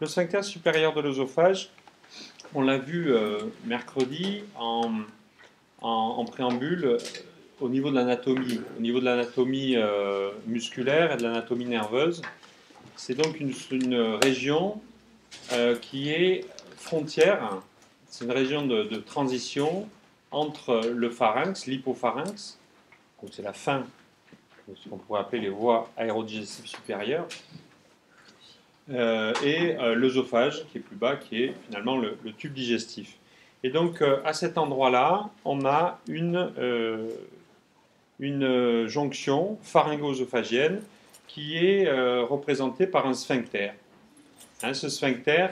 Le sphincter supérieur de l'œsophage, on l'a vu mercredi en préambule au niveau de l'anatomie musculaire et de l'anatomie nerveuse. C'est donc une région qui est frontière, c'est une région de transition entre le pharynx, l'hypopharynx, donc c'est la fin de ce qu'on pourrait appeler les voies aérodigestives supérieures, et l'œsophage qui est plus bas, qui est finalement le tube digestif. Et donc à cet endroit-là, on a une jonction pharyngo-œsophagienne qui est représentée par un sphincter. Hein, ce sphincter,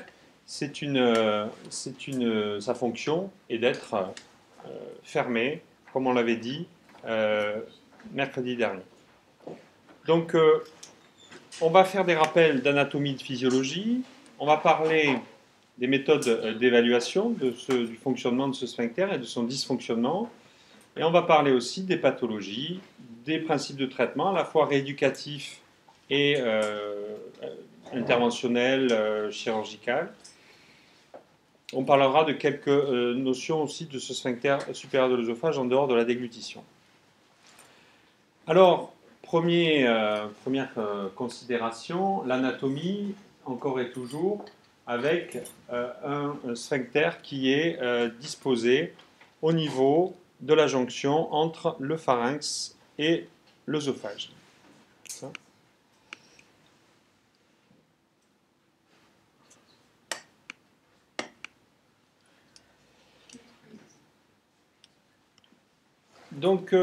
sa fonction est d'être fermé, comme on l'avait dit mercredi dernier. Donc, on va faire des rappels d'anatomie et de physiologie. On va parler des méthodes d'évaluation du fonctionnement de ce sphincter et de son dysfonctionnement. Et on va parler aussi des pathologies, des principes de traitement, à la fois rééducatifs et interventionnels, chirurgicales. On parlera de quelques notions aussi de ce sphincter supérieur de l'œsophage en dehors de la déglutition. Alors, première considération, l'anatomie, encore et toujours, avec un sphincter qui est disposé au niveau de la jonction entre le pharynx et l'œsophage. Donc,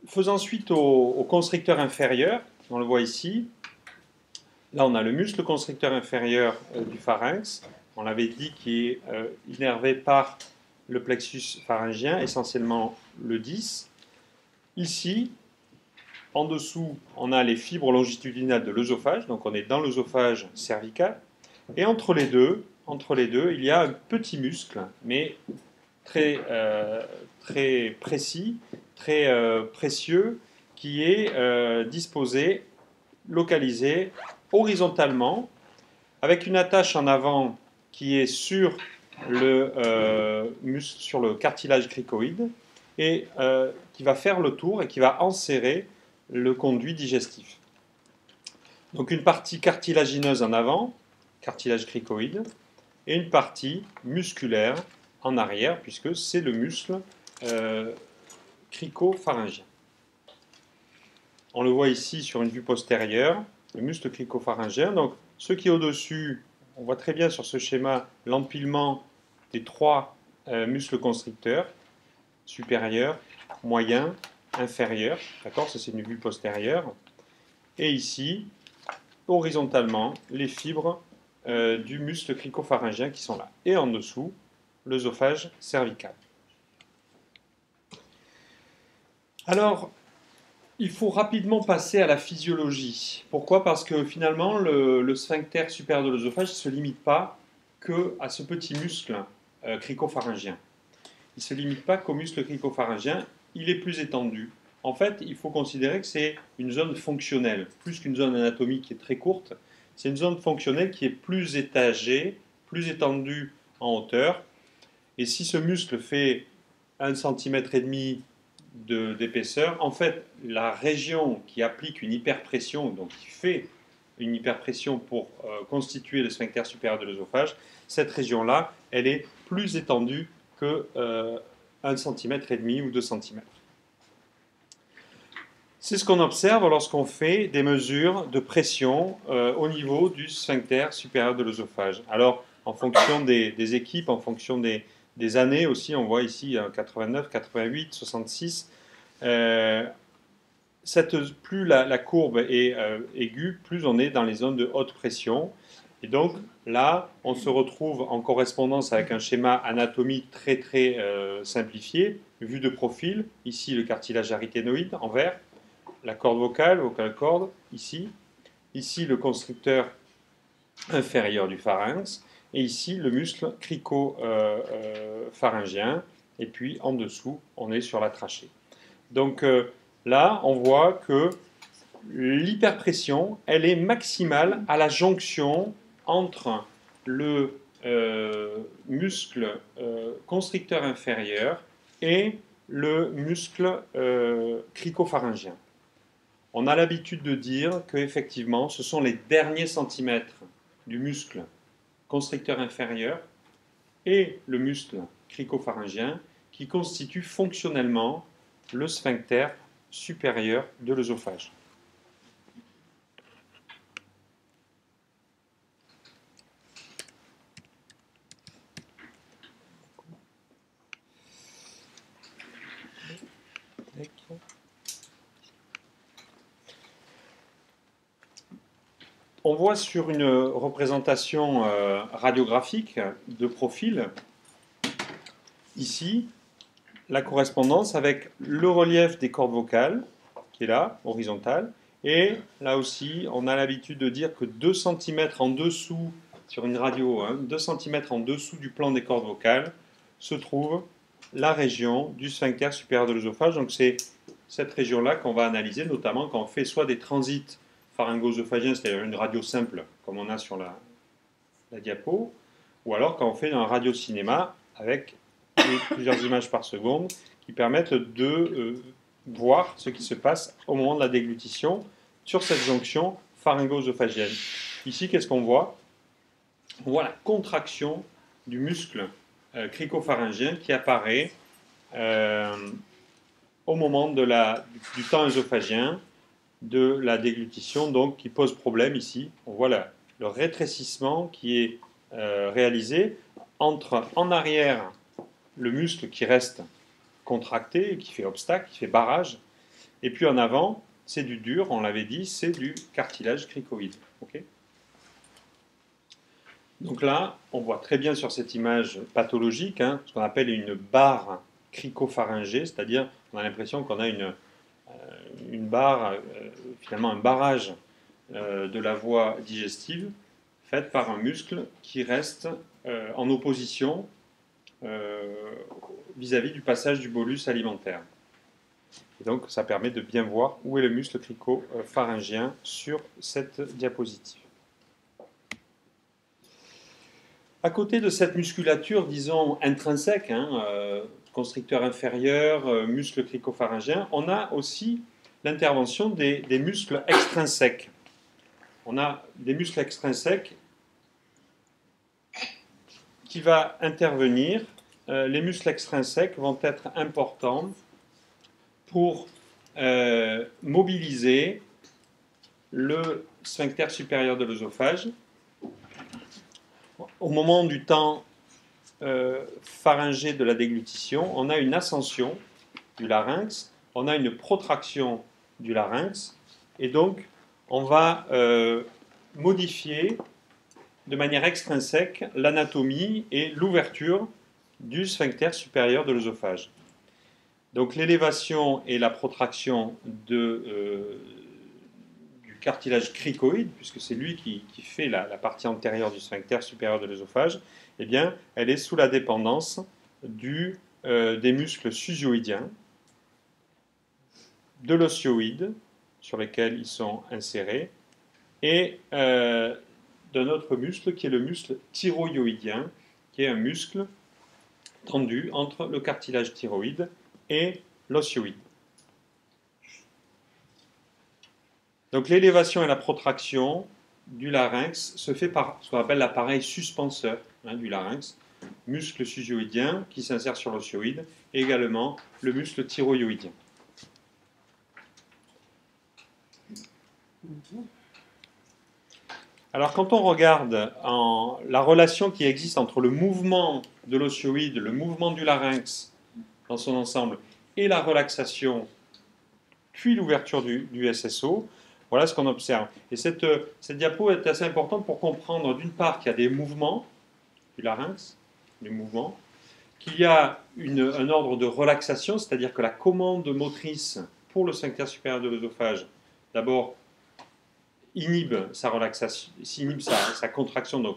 faisant suite au constricteur inférieur, on le voit ici, là on a le muscle constricteur inférieur du pharynx, on l'avait dit qui est innervé par le plexus pharyngien, essentiellement le 10. Ici, en dessous, on a les fibres longitudinales de l'œsophage, donc on est dans l'œsophage cervical, et entre les deux, il y a un petit muscle, mais très précis, très précieux, qui est disposé, localisé horizontalement, avec une attache en avant qui est sur le cartilage cricoïde, et qui va faire le tour et qui va enserrer le conduit digestif. Donc une partie cartilagineuse en avant, cartilage cricoïde, et une partie musculaire en arrière, puisque c'est le muscle cricopharyngien. On le voit ici sur une vue postérieure, le muscle cricopharyngien. Donc, ce qui est au-dessus, on voit très bien sur ce schéma l'empilement des trois muscles constricteurs, supérieur, moyen, inférieur. D'accord, ça c'est une vue postérieure. Et ici, horizontalement, les fibres du muscle cricopharyngien qui sont là. Et en dessous, l'œsophage cervical. Alors, il faut rapidement passer à la physiologie. Pourquoi? Parce que finalement, le sphincter supérieur de l'œsophage ne se limite pas qu'à ce petit muscle cricopharyngien. Il ne se limite pas qu'au muscle cricopharyngien, il est plus étendu. En fait, il faut considérer que c'est une zone fonctionnelle, plus qu'une zone anatomique qui est très courte. C'est une zone fonctionnelle qui est plus étagée, plus étendue en hauteur. Et si ce muscle fait 1,5 cm d'épaisseur, en fait, la région qui applique une hyperpression, donc qui fait une hyperpression pour constituer le sphincter supérieur de l'œsophage, cette région-là, elle est plus étendue que 1,5 cm ou 2 cm. C'est ce qu'on observe lorsqu'on fait des mesures de pression au niveau du sphincter supérieur de l'œsophage. Alors, en fonction des équipes, en fonction des années aussi, on voit ici 89, 88, 66. Plus la courbe est aiguë, plus on est dans les zones de haute pression. Et donc là, on se retrouve en correspondance avec un schéma anatomique très très simplifié, vue de profil. Ici, le cartilage aryténoïde en vert, la corde vocale, vocal cord, ici. Ici, le constricteur inférieur du pharynx. Et ici, le muscle cricopharyngien. Et puis, en dessous, on est sur la trachée. Donc là, on voit que l'hyperpression, elle est maximale à la jonction entre le muscle constricteur inférieur et le muscle cricopharyngien. On a l'habitude de dire qu'effectivement, ce sont les derniers centimètres du muscle constricteur inférieur et le muscle cricopharyngien qui constituent fonctionnellement le sphincter supérieur de l'œsophage. On voit sur une représentation radiographique de profil, ici, la correspondance avec le relief des cordes vocales, qui est là, horizontal, et là aussi, on a l'habitude de dire que 2 cm en dessous, sur une radio, 2 cm en dessous du plan des cordes vocales, se trouve la région du sphincter supérieur de l'œsophage. Donc c'est cette région-là qu'on va analyser, notamment quand on fait soit des transits pharyngo-œsophagiens, c'est-à-dire une radio simple, comme on a sur la diapo, ou alors quand on fait un radiocinéma avec plusieurs images par seconde qui permettent de voir ce qui se passe au moment de la déglutition sur cette jonction pharyngo-œsophagienne. Ici, qu'est-ce qu'on voit? On voit la contraction du muscle cricopharyngien qui apparaît au moment du temps œsophagien de la déglutition, donc qui pose problème ici. On voit le rétrécissement qui est réalisé entre en arrière le muscle qui reste contracté, qui fait obstacle, qui fait barrage, et puis en avant, c'est du dur, on l'avait dit, c'est du cartilage cricoïde. Okay. Donc là, on voit très bien sur cette image pathologique ce qu'on appelle une barre cricopharyngée, c'est-à-dire on a l'impression qu'on a une barre, finalement un barrage de la voie digestive faite par un muscle qui reste en opposition vis-à-vis du passage du bolus alimentaire. Et donc ça permet de bien voir où est le muscle cricopharyngien sur cette diapositive. À côté de cette musculature, disons, intrinsèque, constricteur inférieur, muscle cricopharyngien, on a aussi l'intervention des muscles extrinsèques. On a des muscles extrinsèques qui vont intervenir. Les muscles extrinsèques vont être importants pour mobiliser le sphincter supérieur de l'œsophage. Au moment du temps pharyngé de la déglutition, on a une ascension du larynx, on a une protraction du larynx, et donc on va modifier de manière extrinsèque l'anatomie et l'ouverture du sphincter supérieur de l'œsophage. Donc l'élévation et la protraction du cartilage cricoïde, puisque c'est lui qui fait la partie antérieure du sphincter supérieur de l'œsophage, eh bien, elle est sous la dépendance des muscles susioïdiens, de l'osioïde, sur lesquels ils sont insérés, et d'un autre muscle qui est le muscle thyroïdien, qui est un muscle tendu entre le cartilage thyroïde et l'osioïde. Donc l'élévation et la protraction du larynx se fait par ce qu'on appelle l'appareil suspenseur du larynx, muscle susioïdien qui s'insère sur l'osioïde, et également le muscle thyroïdien. Alors quand on regarde la relation qui existe entre le mouvement de l'osioïde, le mouvement du larynx dans son ensemble, et la relaxation, puis l'ouverture du SSO, voilà ce qu'on observe. Et cette diapo est assez importante pour comprendre d'une part qu'il y a des mouvements du larynx, des mouvements, qu'il y a un ordre de relaxation, c'est-à-dire que la commande motrice pour le sphincter supérieur de l'œsophage, d'abord, inhibe sa relaxation, inhibe sa contraction, donc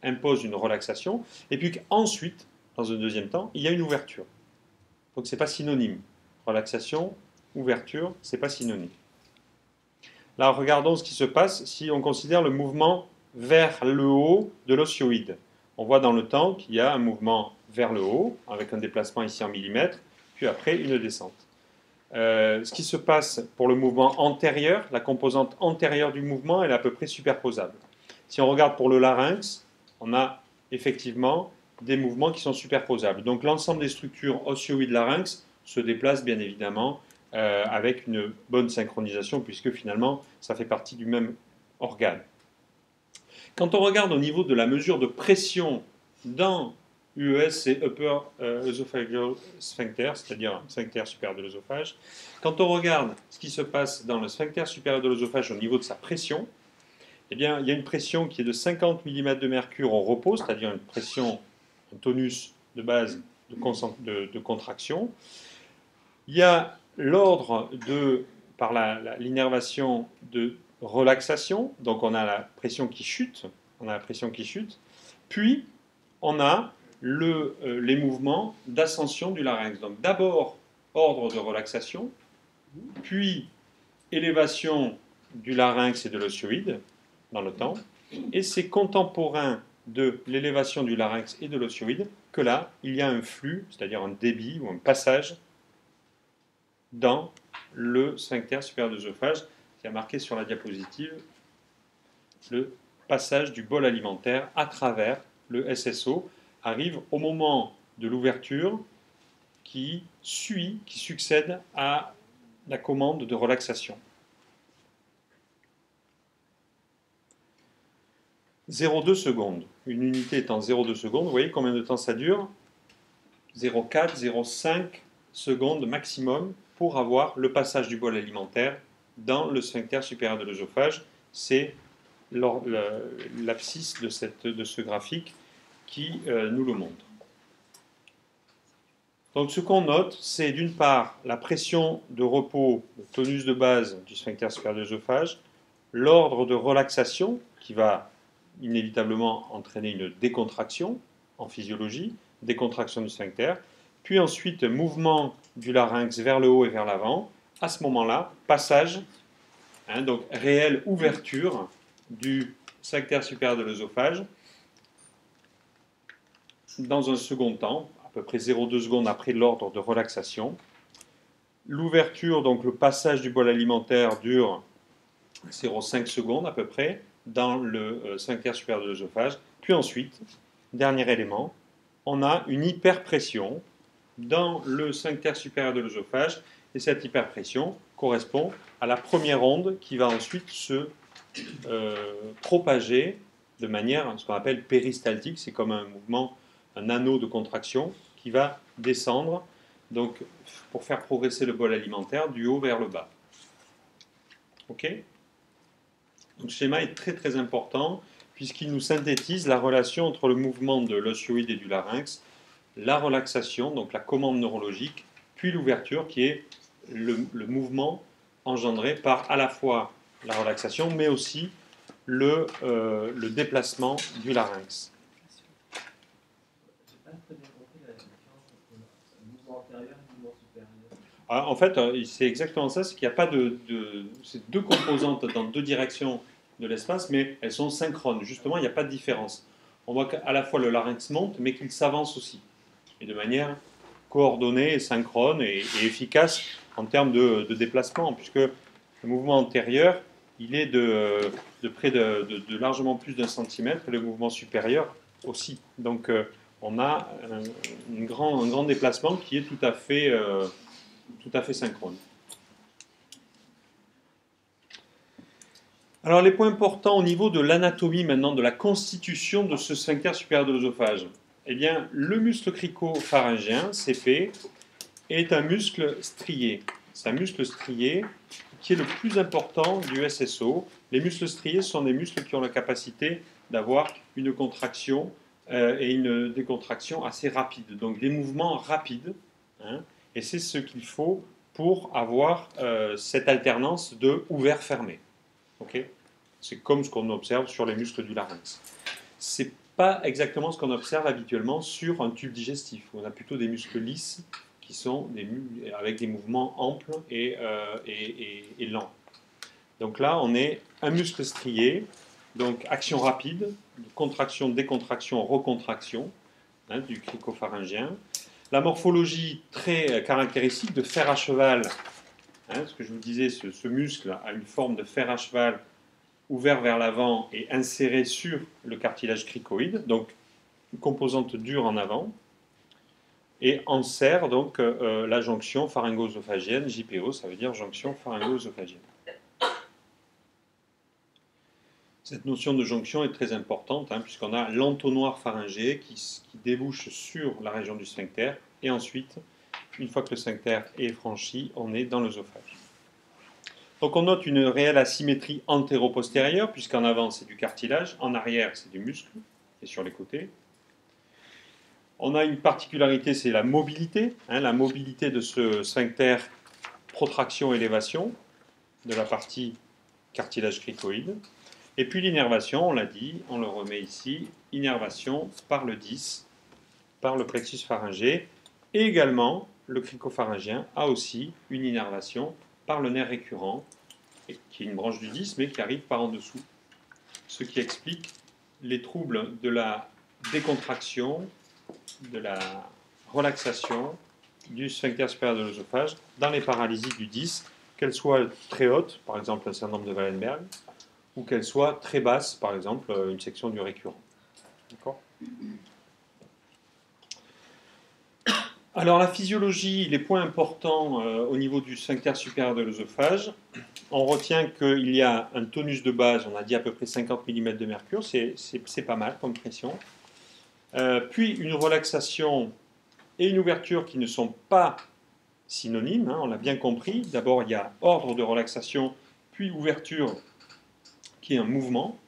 impose une relaxation, et puis qu'ensuite, dans un deuxième temps, il y a une ouverture. Donc ce n'est pas synonyme. Relaxation, ouverture, ce n'est pas synonyme. Là, regardons ce qui se passe si on considère le mouvement vers le haut de l'osioïde. On voit dans le temps qu'il y a un mouvement vers le haut, avec un déplacement ici en millimètres, puis après une descente. Ce qui se passe pour le mouvement antérieur, la composante antérieure du mouvement, elle est à peu près superposable. Si on regarde pour le larynx, on a effectivement des mouvements qui sont superposables. Donc l'ensemble des structures osioïdes-larynx se déplacent bien évidemment avec une bonne synchronisation, puisque finalement ça fait partie du même organe. Quand on regarde au niveau de la mesure de pression dans UES, c'est Upper Esophageal Sphincter, c'est-à-dire sphincter supérieur de l'œsophage. Quand on regarde ce qui se passe dans le sphincter supérieur de l'œsophage au niveau de sa pression, eh bien, il y a une pression qui est de 50 mm de mercure au repos, c'est-à-dire une pression, un tonus de base de contraction. Il y a l'ordre par l'innervation de relaxation, donc on a la pression qui chute, puis on a les mouvements d'ascension du larynx. Donc d'abord ordre de relaxation, puis élévation du larynx et de l'osioïde dans le temps, et c'est contemporain de l'élévation du larynx et de l'osioïde que là, il y a un flux, c'est-à-dire un débit ou un passage dans le sphincter supérieur de l'œsophage, qui a marqué sur la diapositive le passage du bol alimentaire à travers le SSO, arrive au moment de l'ouverture qui succède à la commande de relaxation. 0,2 secondes. Une unité étant 0,2 secondes, vous voyez combien de temps ça dure? 0,4, 0,5 secondes maximum pour avoir le passage du bol alimentaire dans le sphincter supérieur de l'œsophage. C'est l'abscisse de ce graphique qui nous le montre. Donc ce qu'on note, c'est d'une part la pression de repos, le tonus de base du sphincter supérieur de l'œsophage, l'ordre de relaxation qui va inévitablement entraîner une décontraction en physiologie, décontraction du sphincter, puis ensuite mouvement du larynx vers le haut et vers l'avant. À ce moment-là, passage, donc réelle ouverture du sphincter supérieur de l'œsophage dans un second temps, à peu près 0,2 secondes après l'ordre de relaxation. L'ouverture, donc le passage du bol alimentaire dure 0,5 secondes à peu près dans le sphincter supérieur de l'œsophage. Puis ensuite, dernier élément, on a une hyperpression dans le sphincter supérieur de l'œsophage et cette hyperpression correspond à la première onde qui va ensuite se propager de manière, ce qu'on appelle péristaltique, c'est comme un mouvement, un anneau de contraction qui va descendre donc, pour faire progresser le bol alimentaire du haut vers le bas. Ok? Donc, ce schéma est très très important puisqu'il nous synthétise la relation entre le mouvement de l'osioïde et du larynx, la relaxation, donc la commande neurologique, puis l'ouverture qui est le mouvement engendré par à la fois la relaxation mais aussi le déplacement du larynx. Alors, en fait, c'est exactement ça, c'est qu'il n'y a pas c'est deux composantes dans deux directions de l'espace, mais elles sont synchrones. Justement, il n'y a pas de différence. On voit qu'à la fois le larynx monte, mais qu'il s'avance aussi, et de manière coordonnée, synchrone et efficace en termes de déplacement, puisque le mouvement antérieur, il est de près de largement plus d'un centimètre, et le mouvement supérieur aussi. Donc, on a un grand déplacement qui est tout à fait synchrone. Alors les points importants au niveau de l'anatomie maintenant, de la constitution de ce sphincter supérieur de l'œsophage. Eh bien, le muscle cricopharyngien, CP, est un muscle strié. C'est un muscle strié qui est le plus important du SSO. Les muscles striés sont des muscles qui ont la capacité d'avoir une contraction et une décontraction assez rapide. Donc des mouvements rapides. Et c'est ce qu'il faut pour avoir cette alternance de ouvert-fermé. Okay, c'est comme ce qu'on observe sur les muscles du larynx. Ce n'est pas exactement ce qu'on observe habituellement sur un tube digestif. On a plutôt des muscles lisses qui sont avec des mouvements amples et lents. Donc là, on est un muscle strié Donc action rapide, contraction, décontraction, recontraction du cricopharyngien. La morphologie très caractéristique de fer à cheval, ce que je vous disais, ce muscle a une forme de fer à cheval ouvert vers l'avant et inséré sur le cartilage cricoïde, donc une composante dure en avant, et enserre donc la jonction pharyngo-œsophagienne, JPO, ça veut dire jonction pharyngo-œsophagienne. Cette notion de jonction est très importante, puisqu'on a l'entonnoir pharyngé qui débouche sur la région du sphincter, et ensuite, une fois que le sphincter est franchi, on est dans l'œsophage. Donc on note une réelle asymétrie antéro-postérieure, puisqu'en avant c'est du cartilage, en arrière c'est du muscle, et sur les côtés. On a une particularité, c'est la mobilité de ce sphincter, protraction-élévation de la partie cartilage cricoïde. Et puis l'innervation, on l'a dit, on le remet ici, innervation par le 10, par le plexus pharyngé. Et également, le cricopharyngien a aussi une innervation par le nerf récurrent, qui est une branche du 10, mais qui arrive par en dessous. Ce qui explique les troubles de la décontraction, de la relaxation du sphincter supérieur de l'œsophage dans les paralysies du 10, qu'elles soient très hautes, par exemple un syndrome de Wallenberg, ou qu'elles soient très basses, par exemple une section du récurrent. D'accord ? Alors la physiologie, les points importants au niveau du sphincter supérieur de l'œsophage, on retient qu'il y a un tonus de base, on a dit à peu près 50 mm de mercure, c'est pas mal comme pression. Puis une relaxation et une ouverture qui ne sont pas synonymes, on l'a bien compris. D'abord il y a ordre de relaxation, puis ouverture qui est un mouvement,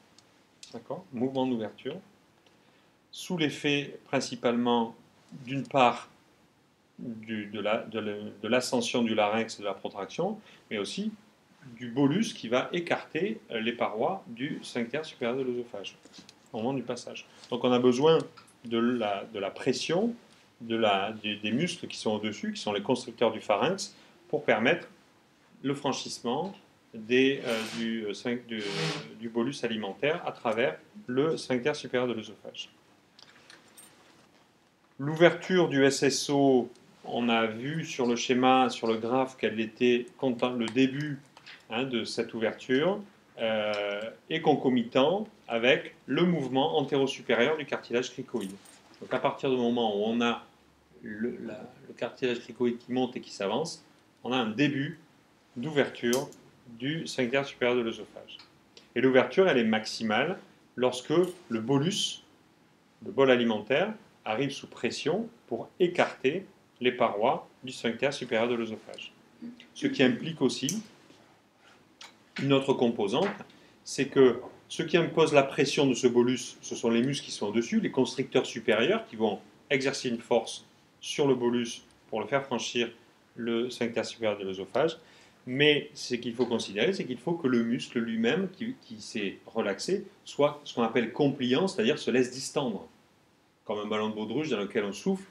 d'accord, mouvement d'ouverture, sous l'effet principalement d'une part de l'ascension du larynx et de la protraction, mais aussi du bolus qui va écarter les parois du sphincter supérieur de l'œsophage au moment du passage. Donc on a besoin de la pression des muscles qui sont au-dessus, qui sont les constricteurs du pharynx, pour permettre le franchissement du bolus alimentaire à travers le sphincter supérieur de l'œsophage. L'ouverture du SSO, on a vu sur le schéma, sur le graphe, qu'elle était le début de cette ouverture est concomitant avec le mouvement antéro-supérieur du cartilage cricoïde. Donc à partir du moment où on a le cartilage cricoïde qui monte et qui s'avance, on a un début d'ouverture du sphincter supérieur de l'œsophage. Et l'ouverture, elle est maximale lorsque le bolus, le bol alimentaire, arrive sous pression pour écarter les parois du sphincter supérieur de l'œsophage. Ce qui implique aussi une autre composante, c'est que ce qui impose la pression de ce bolus, ce sont les muscles qui sont au-dessus, les constricteurs supérieurs qui vont exercer une force sur le bolus pour le faire franchir le sphincter supérieur de l'œsophage. Mais ce qu'il faut considérer, c'est qu'il faut que le muscle lui-même, qui s'est relaxé, soit ce qu'on appelle compliant, c'est-à-dire se laisse distendre. Comme un ballon de baudruche dans lequel on souffle,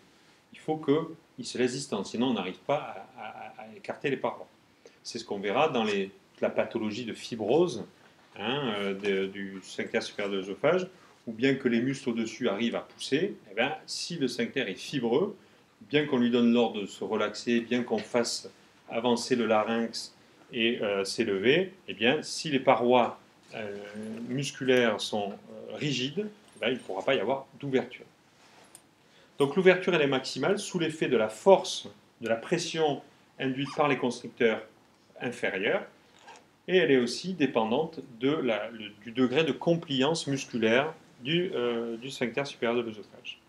il faut qu'il se laisse distendre, sinon on n'arrive pas à écarter les parois. C'est ce qu'on verra dans la pathologie de fibrose du sphincter supérieur de l'œsophage, où bien que les muscles au-dessus arrivent à pousser, eh bien, si le sphincter est fibreux, bien qu'on lui donne l'ordre de se relaxer, bien qu'on fasse avancer le larynx et s'élever, eh bien, si les parois musculaires sont rigides, eh bien, il ne pourra pas y avoir d'ouverture. Donc l'ouverture elle est maximale sous l'effet de la force, de la pression induite par les constricteurs inférieurs, et elle est aussi dépendante du degré de compliance musculaire du sphincter supérieur de l'œsophage.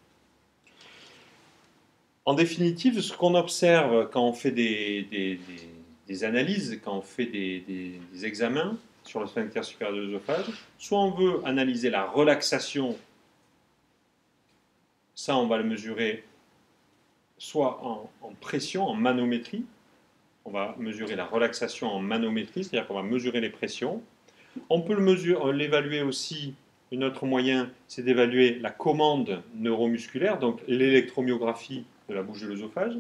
En définitive, ce qu'on observe quand on fait des analyses, quand on fait des examens sur le sphincter supérieur de l'œsophage, soit on veut analyser la relaxation, ça on va le mesurer soit en pression, en manométrie, on va mesurer la relaxation en manométrie, c'est-à-dire qu'on va mesurer les pressions. On peut l'évaluer aussi, un autre moyen, c'est d'évaluer la commande neuromusculaire, donc l'électromyographie de la bouche de l'œsophage.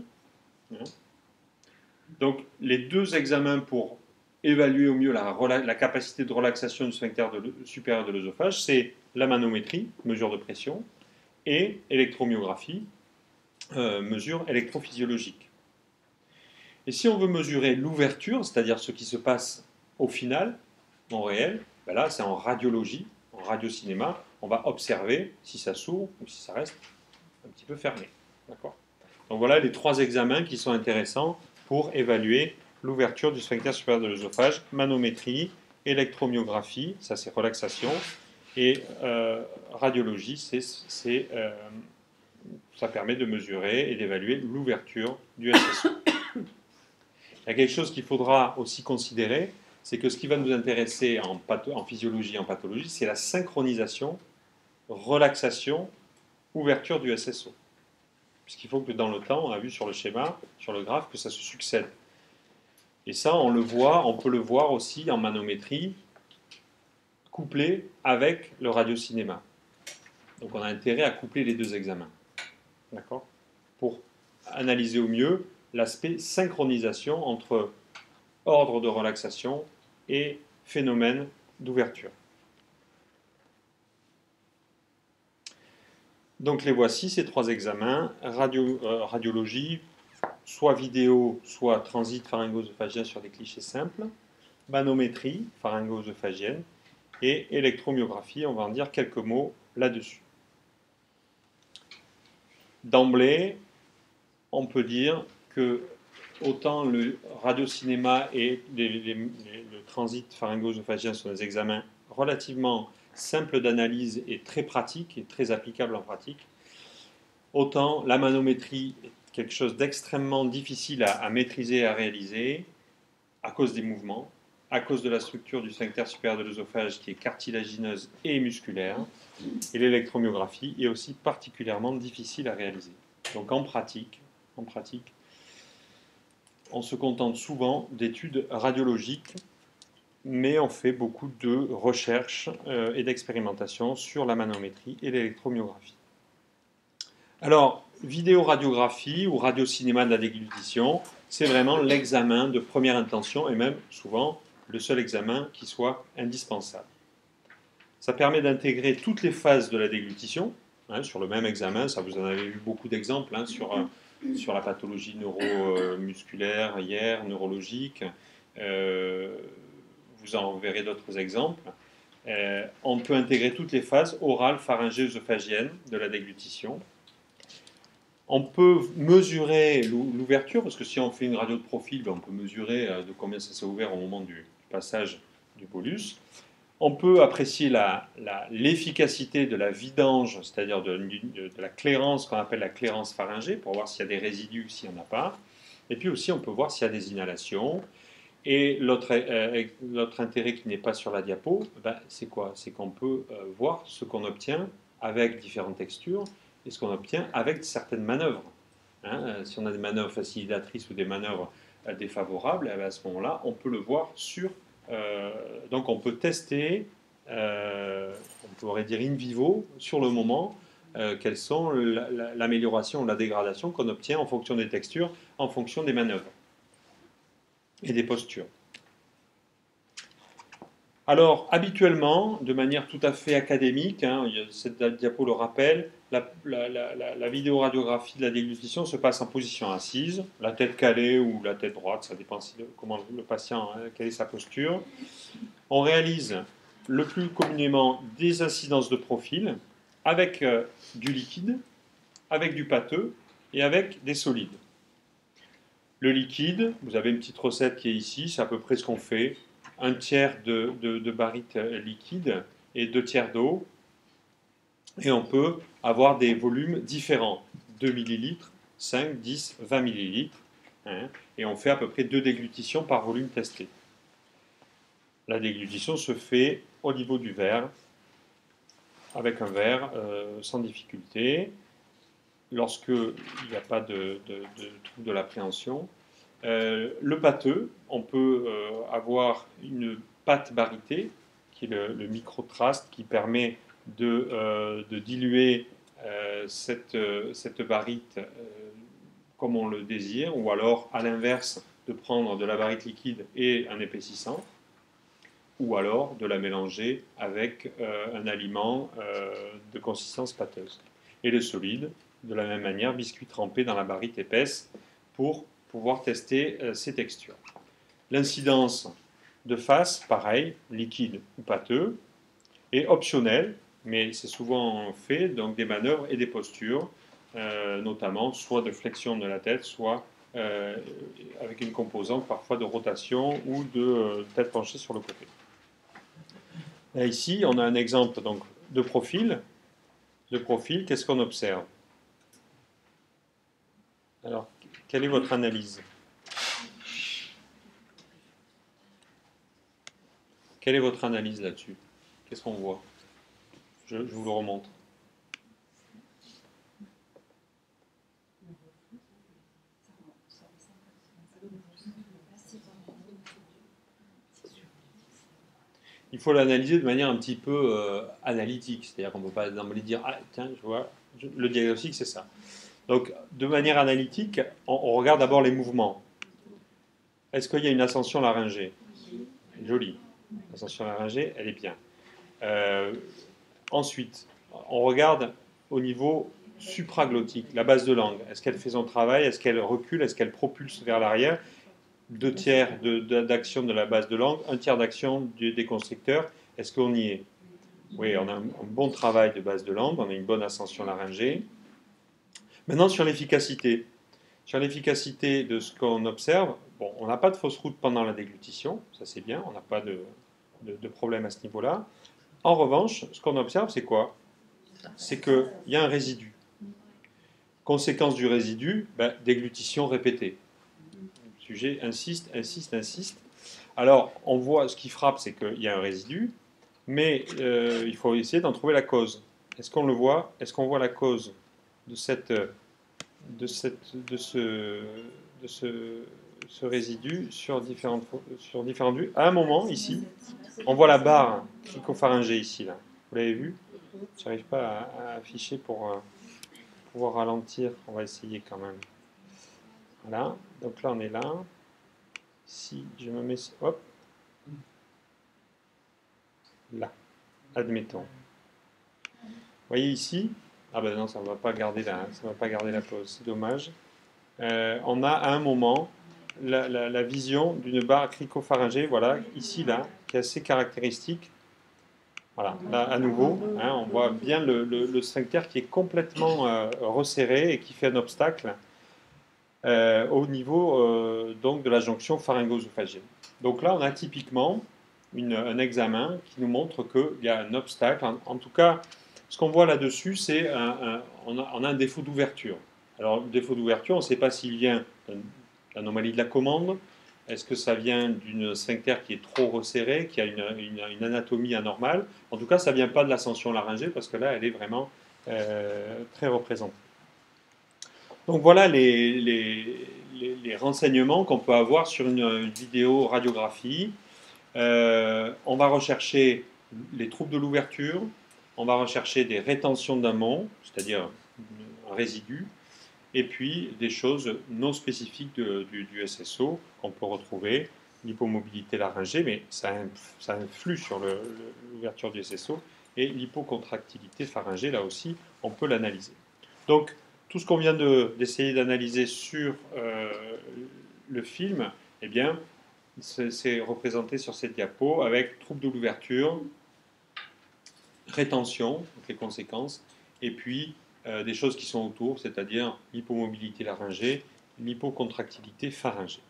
Donc les deux examens pour évaluer au mieux la capacité de relaxation du sphincter supérieur de l'œsophage, c'est la manométrie, mesure de pression, et électromyographie, mesure électrophysiologique. Et si on veut mesurer l'ouverture, c'est-à-dire ce qui se passe au final, en réel, ben là c'est en radiologie, en radiocinéma, on va observer si ça s'ouvre ou si ça reste un petit peu fermé. D'accord ? Donc voilà les 3 examens qui sont intéressants pour évaluer l'ouverture du sphincter supérieur de l'œsophage: manométrie, électromyographie, ça c'est relaxation, et radiologie, ça permet de mesurer et d'évaluer l'ouverture du SSO. Il y a quelque chose qu'il faudra aussi considérer, c'est que ce qui va nous intéresser en physiologie et en pathologie, c'est la synchronisation, relaxation, ouverture du SSO. Puisqu'il faut que dans le temps, on a vu sur le schéma, sur le graphe, que ça se succède. Et ça, on peut le voir aussi en manométrie, couplé avec le radiocinéma. Donc on a intérêt à coupler les 2 examens. D'accord ? Pour analyser au mieux l'aspect synchronisation entre ordre de relaxation et phénomène d'ouverture. Donc les voici, ces 3 examens: radiologie, soit vidéo, soit transit pharyngo-œsophagien sur des clichés simples, manométrie pharyngo-œsophagienne, et électromyographie. On va en dire quelques mots là-dessus. D'emblée, on peut dire que autant le radiocinéma et le transit pharyngo-œsophagien sont des examens relativement simples d'analyse et très pratiques et très applicables en pratique, autant la manométrie est quelque chose d'extrêmement difficile à maîtriser et à réaliser à cause des mouvements, à cause de la structure du sphincter supérieur de l'œsophage qui est cartilagineuse et musculaire, et l'électromyographie est aussi particulièrement difficile à réaliser. Donc en pratique, on se contente souvent d'études radiologiques, mais on fait beaucoup de recherches et d'expérimentations sur la manométrie et l'électromyographie. Alors, vidéoradiographie ou radiocinéma de la déglutition, c'est vraiment l'examen de première intention et même souvent le seul examen qui soit indispensable. Ça permet d'intégrer toutes les phases de la déglutition, sur le même examen. Ça, vous en avez vu beaucoup d'exemples sur la pathologie neuromusculaire hier, neurologique. Vous en verrez d'autres exemples. On peut intégrer toutes les phases orales, pharyngées, œsophagiennes de la déglutition. On peut mesurer l'ouverture, parce que si on fait une radio de profil, on peut mesurer de combien ça s'est ouvert au moment du passage du bolus. On peut apprécier l'efficacité de la vidange, c'est-à-dire de la clairance qu'on appelle la clairance pharyngée, pour voir s'il y a des résidus ou s'il n'y en a pas. Et puis aussi, on peut voir s'il y a des inhalations. Et l'autre intérêt qui n'est pas sur la diapo, c'est quoi? C'est qu'on peut voir ce qu'on obtient avec différentes textures et ce qu'on obtient avec certaines manœuvres. Si on a des manœuvres facilitatrices ou des manœuvres défavorables, à ce moment-là, on peut le voir sur... donc on peut tester, on pourrait dire in vivo, sur le moment, quelles sont l'amélioration ou la dégradation qu'on obtient en fonction des textures, en fonction des manœuvres et des postures. Alors, habituellement, de manière tout à fait académique, cette diapo le rappelle, la vidéoradiographie de la déglutition se passe en position assise, la tête calée ou la tête droite, ça dépend comment le patient, quelle est sa posture. On réalise le plus communément des incidences de profil avec du liquide, avec du pâteux et avec des solides. Le liquide, vous avez une petite recette qui est ici, c'est à peu près ce qu'on fait. 1/3 de barite liquide et 2/3 d'eau. Et on peut avoir des volumes différents, 2 ml, 5, 10, 20 ml. Et on fait à peu près 2 déglutitions par volume testé. La déglutition se fait au niveau du verre, avec un verre sans difficulté. Lorsqu'il n'y a pas de trouble de l'appréhension. Le pâteux, on peut avoir une pâte baritée, qui est le microtraste, qui permet de diluer cette barite comme on le désire, ou alors à l'inverse, de prendre de la barite liquide et un épaississant, ou alors de la mélanger avec un aliment de consistance pâteuse. Et le solide, de la même manière, biscuit trempé dans la barite épaisse pour pouvoir tester ces textures. L'incidence de face, pareil, liquide ou pâteux, est optionnelle, mais c'est souvent fait, donc des manœuvres et des postures, notamment soit de flexion de la tête, soit avec une composante parfois de rotation ou de tête penchée sur le côté. Là, ici, on a un exemple donc, de profil. De profil, qu'est-ce qu'on observe? Alors, quelle est votre analyse? Quelle est votre analyse là-dessus? Qu'est-ce qu'on voit? Je vous le remonte. Il faut l'analyser de manière un petit peu analytique, c'est-à-dire qu'on ne peut pas d'emblée dire ah tiens, je vois, le diagnostic c'est ça. Donc de manière analytique, on regarde d'abord les mouvements. Est-ce qu'il y a une ascension laryngée? Jolie. L'ascension laryngée, elle est bien. Ensuite, on regarde au niveau supraglottique, la base de langue. Est-ce qu'elle fait son travail? Est-ce qu'elle recule? Est-ce qu'elle propulse vers l'arrière? 2 tiers d'action de la base de langue, 1 tiers d'action des constricteurs. Est-ce qu'on y est? Oui, on a un bon travail de base de langue, on a une bonne ascension laryngée. Maintenant, sur l'efficacité. Sur l'efficacité de ce qu'on observe, bon, on n'a pas de fausse route pendant la déglutition, ça c'est bien, on n'a pas de problème à ce niveau-là. En revanche, ce qu'on observe, c'est quoi? C'est qu'il y a un résidu. Conséquence du résidu, déglutition répétée. Le sujet insiste, insiste, insiste. Alors, on voit, ce qui frappe, c'est qu'il y a un résidu, mais il faut essayer d'en trouver la cause. Est-ce qu'on le voit? Est-ce qu'on voit la cause de ce résidu sur différentes vues? À un moment, ici, on voit la barre cricopharyngée ici, là. Vous l'avez vu? Je n'arrive pas à afficher pour pouvoir ralentir. On va essayer quand même. Voilà. Donc là, on est là. Si je me mets... Hop. Là. Admettons. Vous voyez ici? Ah ben non, ça ne va pas garder la pose. C'est dommage. On a à un moment la vision d'une barre cricopharyngée, voilà, ici, là, qui est assez caractéristique. Voilà, là, à nouveau, hein, on voit bien le sphincter qui est complètement resserré et qui fait un obstacle au niveau donc de la jonction pharyngo-œsophagienne. Donc là, on a typiquement un examen qui nous montre qu'il y a un obstacle. En tout cas, ce qu'on voit là-dessus, c'est on a un défaut d'ouverture. Alors, le défaut d'ouverture, on ne sait pas s'il vient d'une anomalie de la commande. Est-ce que ça vient d'une sphincter qui est trop resserrée, qui a une anatomie anormale? En tout cas, ça ne vient pas de l'ascension laryngée, parce que là, elle est vraiment très représentée. Donc voilà les renseignements qu'on peut avoir sur une vidéo radiographie. On va rechercher les troubles de l'ouverture, on va rechercher des rétentions d'amont, c'est-à-dire un résidu, et puis des choses non spécifiques du SSO qu'on peut retrouver, l'hypomobilité laryngée, mais ça influe sur l'ouverture du SSO, et l'hypocontractilité pharyngée, là aussi, on peut l'analyser. Donc, tout ce qu'on vient d'essayer d'analyser sur le film, eh bien, c'est représenté sur cette diapo avec trouble de l'ouverture, rétention, donc les conséquences, et puis des choses qui sont autour, c'est-à-dire l'hypomobilité laryngée, l'hypocontractilité pharyngée.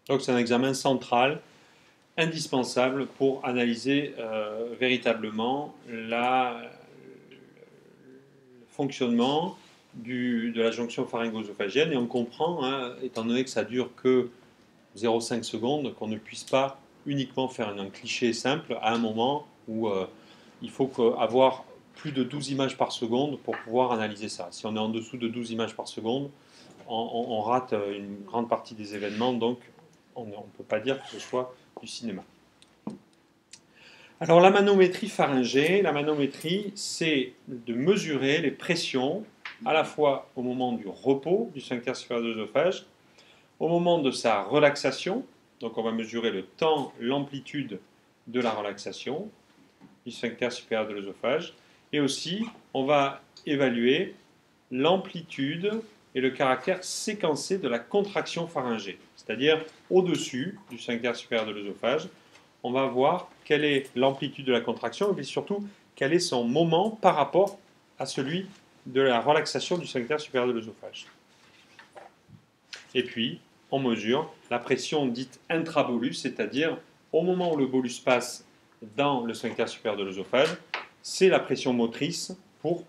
Donc c'est un examen central, indispensable pour analyser véritablement le fonctionnement de la jonction pharyngo-œsophagienne, et on comprend, hein, étant donné que ça dure que 0,5 secondes, qu'on ne puisse pas uniquement faire un cliché simple à un moment où il faut avoir plus de 12 images par seconde pour pouvoir analyser ça. Si on est en dessous de 12 images par seconde, on rate une grande partie des événements, donc on ne peut pas dire que ce soit du cinéma. Alors la manométrie pharyngée, la manométrie, c'est de mesurer les pressions à la fois au moment du repos du sphincter supérieur de l'œsophage, au moment de sa relaxation, donc on va mesurer le temps, l'amplitude de la relaxation du sphincter supérieur de l'œsophage, et aussi on va évaluer l'amplitude et le caractère séquencé de la contraction pharyngée, c'est-à-dire au-dessus du sphincter supérieur de l'œsophage, on va voir quelle est l'amplitude de la contraction et puis surtout quel est son moment par rapport à celui de la relaxation du sphincter supérieur de l'œsophage. Et puis, on mesure la pression dite intrabolus, c'est-à-dire au moment où le bolus passe dans le sphincter supérieur de l'œsophage, c'est la pression motrice pour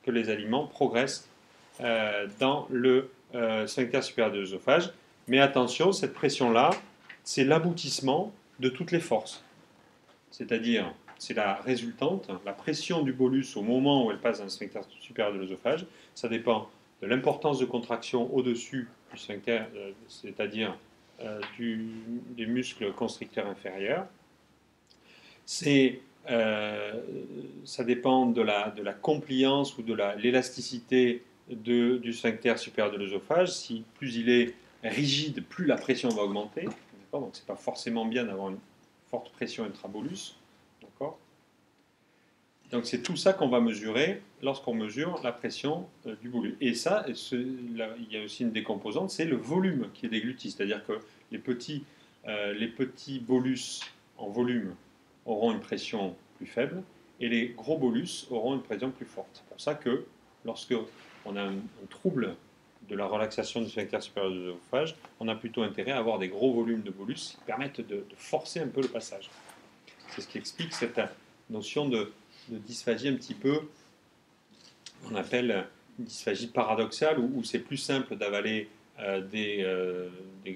que les aliments progressent dans le sphincter supérieur de l'œsophage. Mais attention, cette pression-là, c'est l'aboutissement de toutes les forces. C'est-à-dire, c'est la résultante, la pression du bolus au moment où elle passe dans le sphincter supérieur de l'œsophage. Ça dépend de l'importance de contraction au-dessus du sphincter, c'est-à-dire des muscles constricteurs inférieurs. Ça dépend de la compliance ou de l'élasticité du sphincter supérieur de l'œsophage. Si plus il est rigide, plus la pression va augmenter. Donc c'est pas forcément bien d'avoir une forte pression intrabolus. Donc c'est tout ça qu'on va mesurer lorsqu'on mesure la pression du bolus. Et ça, il y a aussi une décomposante, c'est le volume qui est dégluti. C'est-à-dire que les petits bolus en volume auront une pression plus faible et les gros bolus auront une pression plus forte. C'est pour ça que lorsque on a un trouble de la relaxation du sphincter supérieur de l'œsophage, on a plutôt intérêt à avoir des gros volumes de bolus qui permettent de forcer un peu le passage. C'est ce qui explique cette notion de dysphagie un petit peu, on appelle une dysphagie paradoxale, où c'est plus simple d'avaler des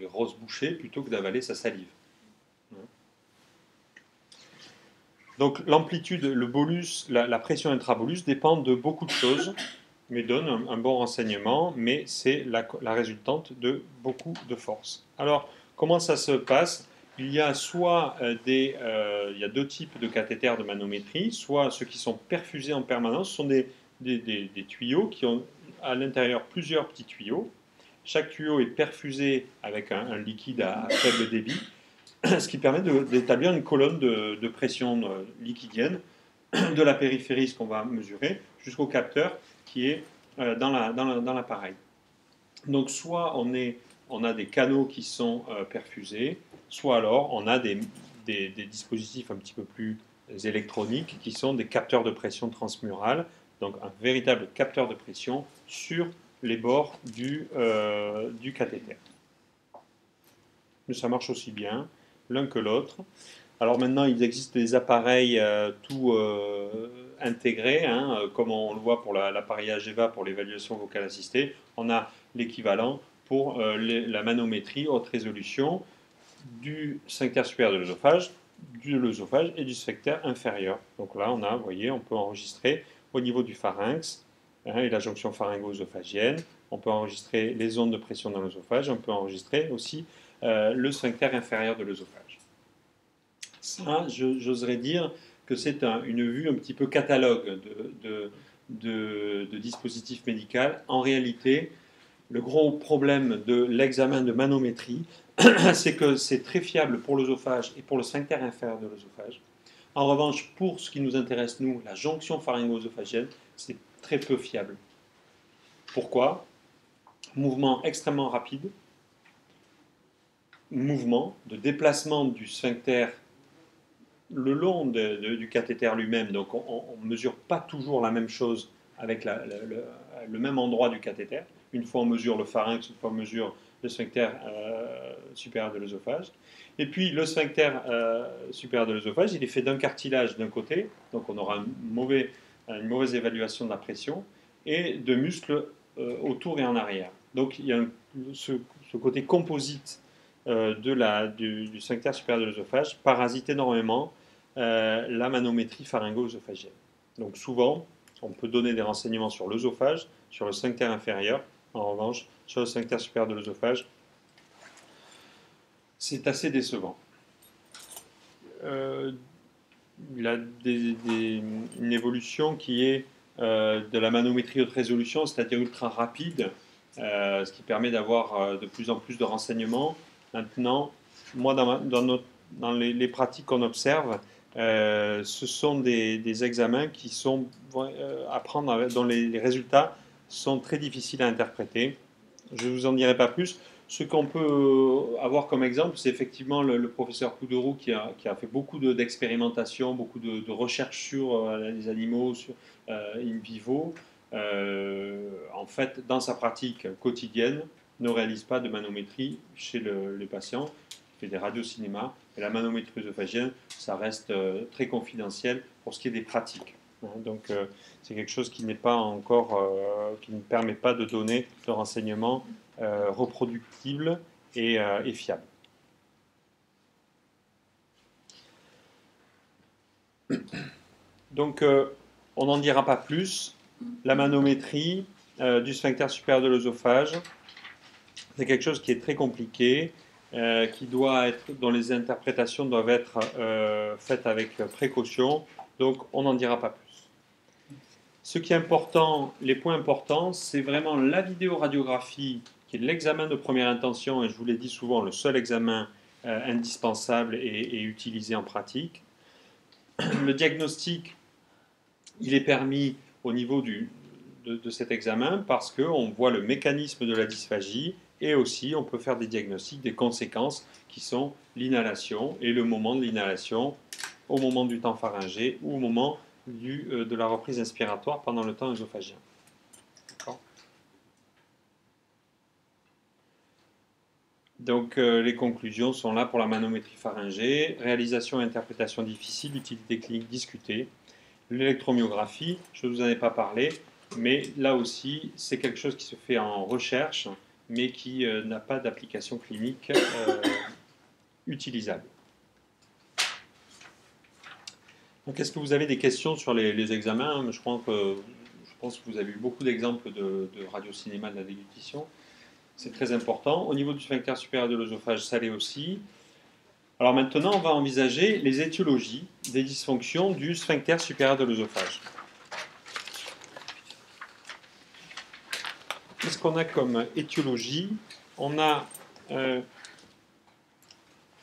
grosses bouchées plutôt que d'avaler sa salive. Donc l'amplitude, le bolus, la pression intrabolus dépend de beaucoup de choses, mais donne un bon renseignement, mais c'est la résultante de beaucoup de forces. Alors, comment ça se passe? Il y a soit il y a deux types de cathéters de manométrie, soit ceux qui sont perfusés en permanence, ce sont des tuyaux qui ont à l'intérieur plusieurs petits tuyaux. Chaque tuyau est perfusé avec un liquide à faible débit, ce qui permet d'établir une colonne de pression liquidienne de la périphérie, ce qu'on va mesurer, jusqu'au capteur qui est dans l'appareil. Donc soit on a des canaux qui sont perfusés, soit alors on a des dispositifs un petit peu plus électroniques qui sont des capteurs de pression transmurale, donc un véritable capteur de pression sur les bords du cathéter. Mais ça marche aussi bien l'un que l'autre. Alors maintenant, il existe des appareils tout intégrés, comme on le voit pour l'appareil AGEVA pour l'évaluation vocale assistée. On a l'équivalent pour la manométrie haute résolution du sphincter supérieur de l'œsophage et du sphincter inférieur. Donc là, vous voyez, on peut enregistrer au niveau du pharynx et la jonction pharyngo-œsophagienne. On peut enregistrer les ondes de pression dans l'œsophage. On peut enregistrer aussi le sphincter inférieur de l'œsophage. Ça, j'oserais dire que c'est une vue un petit peu catalogue de dispositifs médicaux. En réalité, le gros problème de l'examen de manométrie, c'est que c'est très fiable pour l'œsophage et pour le sphincter inférieur de l'œsophage. En revanche, pour ce qui nous intéresse, nous, la jonction pharyngo-œsophagienne, c'est très peu fiable. Pourquoi? Mouvement extrêmement rapide, mouvement de déplacement du sphincter le long du cathéter lui-même, donc on ne mesure pas toujours la même chose avec le même endroit du cathéter. Une fois on mesure le pharynx, une fois on mesure le sphincter supérieur de l'œsophage. Et puis le sphincter supérieur de l'œsophage, il est fait d'un cartilage d'un côté, donc on aura une mauvaise évaluation de la pression, et de muscles autour et en arrière. Donc il y a ce côté composite du sphincter supérieur de l'œsophage parasite énormément la manométrie pharyngo-œsophagienne. Donc souvent, on peut donner des renseignements sur l'œsophage, sur le sphincter inférieur. En revanche, sur le sphincter supérieur de l'œsophage, c'est assez décevant. il a une évolution qui est de la manométrie haute résolution, c'est-à-dire ultra rapide, ce qui permet d'avoir de plus en plus de renseignements. Maintenant, moi, dans les pratiques qu'on observe, ce sont des examens qui sont à prendre, dont les résultats sont très difficiles à interpréter. Je ne vous en dirai pas plus. Ce qu'on peut avoir comme exemple, c'est effectivement le professeur Couderou qui a fait beaucoup d'expérimentations, beaucoup de recherches sur les animaux, sur in vivo. En fait, dans sa pratique quotidienne, ne réalise pas de manométrie chez les patients. Il fait des radiocinémas. Et la manométrie œsophagienne, ça reste très confidentiel pour ce qui est des pratiques. Donc, c'est quelque chose qui n'est pas encore, qui ne permet pas de donner de renseignements reproductibles et fiables. Donc, on n'en dira pas plus. La manométrie du sphincter supérieur de l'œsophage, c'est quelque chose qui est très compliqué, dont les interprétations doivent être faites avec précaution. Donc, on n'en dira pas plus. Ce qui est important, les points importants, c'est vraiment la vidéoradiographie, qui est l'examen de première intention, et je vous l'ai dit souvent, le seul examen indispensable et utilisé en pratique. Le diagnostic, il est permis au niveau de cet examen parce qu'on voit le mécanisme de la dysphagie et aussi on peut faire des diagnostics des conséquences qui sont l'inhalation et le moment de l'inhalation au moment du temps pharyngé ou au moment de la reprise inspiratoire pendant le temps œsophagien. Donc les conclusions sont là pour la manométrie pharyngée, réalisation et interprétation difficile, utilité clinique discutée. L'électromyographie, je ne vous en ai pas parlé, mais là aussi c'est quelque chose qui se fait en recherche, mais qui n'a pas d'application clinique utilisable. Donc, est-ce que vous avez des questions sur les examens? Je pense que vous avez eu beaucoup d'exemples de radiocinéma de la déglutition. C'est très important. Au niveau du sphincter supérieur de l'œsophage, ça l'est aussi. Alors maintenant, on va envisager les étiologies des dysfonctions du sphincter supérieur de l'œsophage. Qu'est-ce qu'on a comme étiologie? On a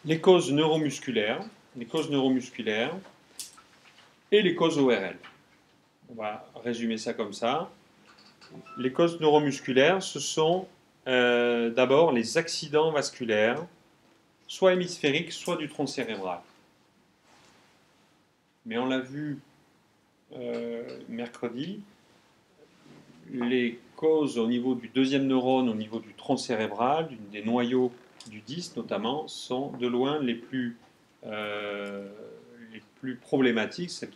les causes neuromusculaires et les causes ORL. On va résumer ça comme ça. Les causes neuromusculaires, ce sont d'abord les accidents vasculaires, soit hémisphériques, soit du tronc cérébral. Mais on l'a vu mercredi, les causes au niveau du deuxième neurone, au niveau du tronc cérébral, des noyaux du disque notamment, sont de loin les plus problématiques, celles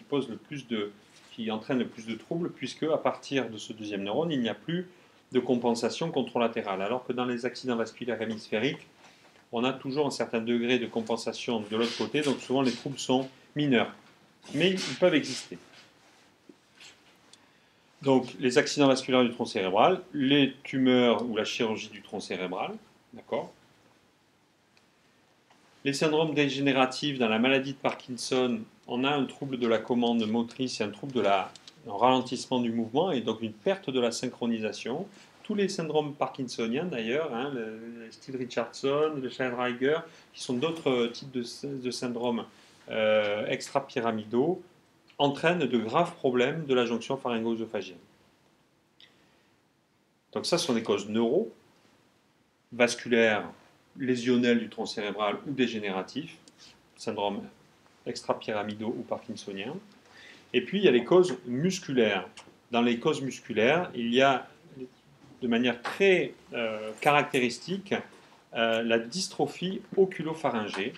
qui entraînent le plus de troubles, puisque à partir de ce deuxième neurone, il n'y a plus de compensation contralatérale. Alors que dans les accidents vasculaires hémisphériques, on a toujours un certain degré de compensation de l'autre côté, donc souvent les troubles sont mineurs. Mais ils peuvent exister. Donc les accidents vasculaires du tronc cérébral, les tumeurs ou la chirurgie du tronc cérébral, d'accord. Les syndromes dégénératifs, dans la maladie de Parkinson, on a un trouble de la commande motrice et un trouble un ralentissement du mouvement et donc une perte de la synchronisation. Tous les syndromes parkinsoniens d'ailleurs, le style Richardson, le Scheinreiger, qui sont d'autres types de syndromes extrapyramidaux, entraînent de graves problèmes de la jonction pharyngo-œsophagienne. Donc ça, ce sont des causes neurovasculaires, lésionnels du tronc cérébral ou dégénératifs, syndrome extrapyramidaux ou parkinsoniens. Et puis il y a les causes musculaires. Dans les causes musculaires, il y a de manière très caractéristique la dystrophie oculopharyngée.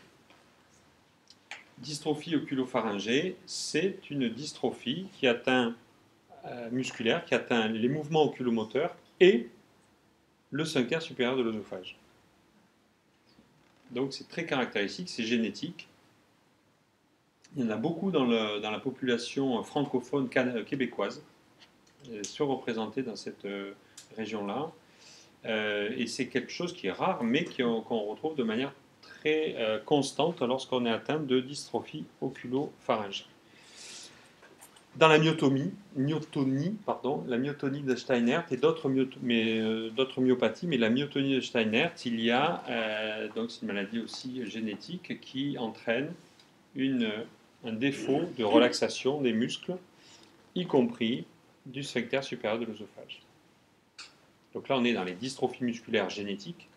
Dystrophie oculopharyngée, c'est une dystrophie qui atteint musculaire, qui atteint les mouvements oculomoteurs et le sphincter supérieur de l'œsophage. Donc c'est très caractéristique, c'est génétique. Il y en a beaucoup dans la population francophone québécoise, surreprésentée dans cette région-là. Et c'est quelque chose qui est rare, mais qu'on retrouve de manière très constante lorsqu'on est atteint de dystrophie oculopharyngée. Dans la myotonie, pardon, la myotonie de Steinert et d'autres myopathies, mais la myotonie de Steinert, il y a, donc c'est une maladie aussi génétique qui entraîne un défaut de relaxation des muscles, y compris du sphincter supérieur de l'œsophage. Donc là, on est dans les dystrophies musculaires génétiques.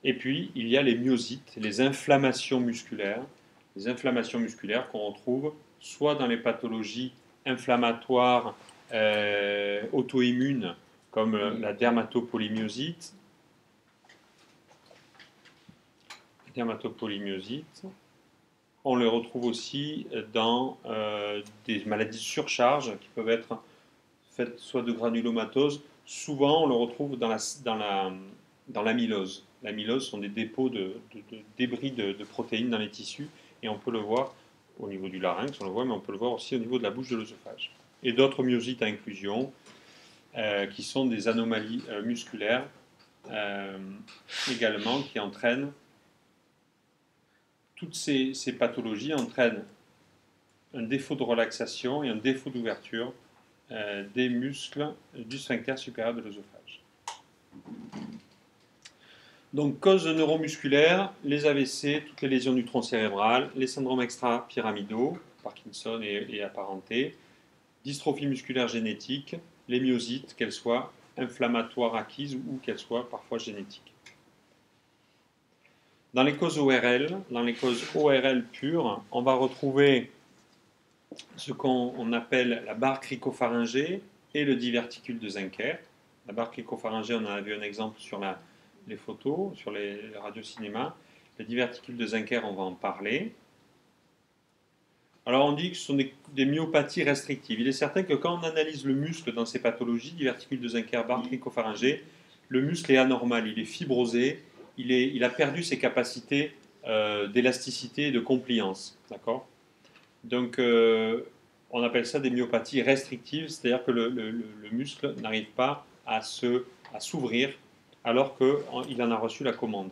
Et puis, il y a les myosites, les inflammations musculaires qu'on retrouve soit dans les pathologies inflammatoires auto-immunes, comme la dermatopolymyosite, on les retrouve aussi dans des maladies de surcharge qui peuvent être faites soit de granulomatose, souvent on le retrouve dans l'amylose. L'amylose sont des dépôts de débris de protéines dans les tissus et on peut le voir au niveau du larynx, on le voit, mais on peut le voir aussi au niveau de la bouche de l'œsophage. Et d'autres myosites à inclusion qui sont des anomalies musculaires également qui entraînent toutes ces pathologies entraînent un défaut de relaxation et un défaut d'ouverture des muscles du sphincter supérieur de l'œsophage. Donc, causes neuromusculaires, les AVC, toutes les lésions du tronc cérébral, les syndromes extra-pyramidaux, Parkinson et apparentés, dystrophie musculaire génétique, les myosites, qu'elles soient inflammatoires acquises ou qu'elles soient parfois génétiques. Dans les causes ORL pures, on va retrouver ce qu'on appelle la barre cricopharyngée et le diverticule de Zenker. La barre cricopharyngée, on en a vu un exemple sur les photos, sur les radiocinémas. Le diverticule de Zenker, on va en parler. Alors on dit que ce sont des myopathies restrictives. Il est certain que quand on analyse le muscle dans ces pathologies, diverticule de Zenker, barre cricopharyngée, le muscle est anormal, il est fibrosé, il a perdu ses capacités d'élasticité et de compliance. D'accord ? Donc, on appelle ça des myopathies restrictives, c'est-à-dire que le muscle n'arrive pas à s'ouvrir alors qu'il en a reçu la commande.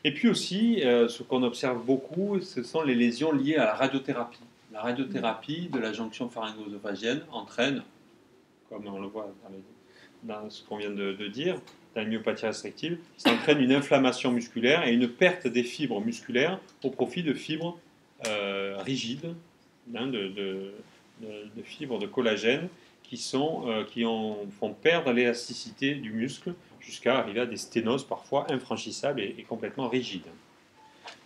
Et puis aussi, ce qu'on observe beaucoup, ce sont les lésions liées à la radiothérapie. La radiothérapie de la jonction pharyngo-œsophagienne entraîne, comme on le voit dans ce qu'on vient de dire, dans la myopathie restrictive, ça entraîne une inflammation musculaire et une perte des fibres musculaires au profit de fibres rigides, de fibres de collagène qui font perdre l'élasticité du muscle jusqu'à arriver à des sténoses parfois infranchissables et complètement rigides.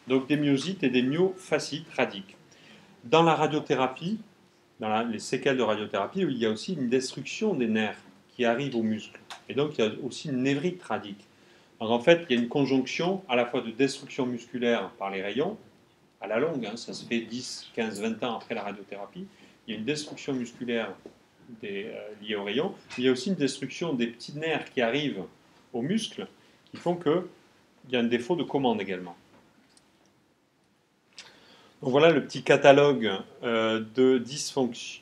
Donc des myosites et des myofascites radiques. Dans la radiothérapie, dans les séquelles de radiothérapie, il y a aussi une destruction des nerfs qui arrivent au muscle. Et donc il y a aussi une névrite radique. Donc en fait, il y a une conjonction à la fois de destruction musculaire par les rayons, à la longue, ça se fait 10, 15, 20 ans après la radiothérapie, il y a une destruction musculaire liée aux rayons, mais il y a aussi une destruction des petits nerfs qui arrivent aux muscles qui font qu'il y a un défaut de commande également. Donc voilà le petit catalogue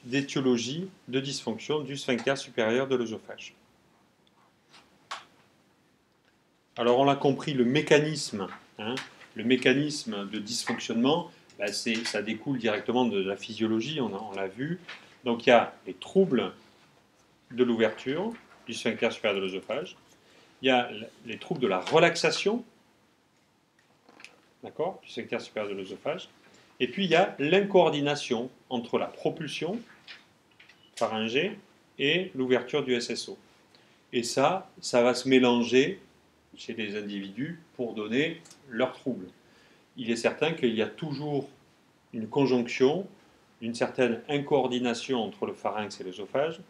d'étiologie de dysfonction du sphincter supérieur de l'œsophage. Alors on l'a compris, le mécanisme de dysfonctionnement, ça découle directement de la physiologie, on l'a vu. Donc il y a les troubles de l'ouverture du sphincter supérieur de l'œsophage, il y a les troubles de la relaxation, d'accord, du sphincter supérieur de l'œsophage, et puis il y a l'incoordination entre la propulsion pharyngée et l'ouverture du SSO. Et ça va se mélanger chez les individus pour donner leurs troubles. Il est certain qu'il y a toujours une conjonction, une certaine incoordination entre le pharynx et l'œsophage,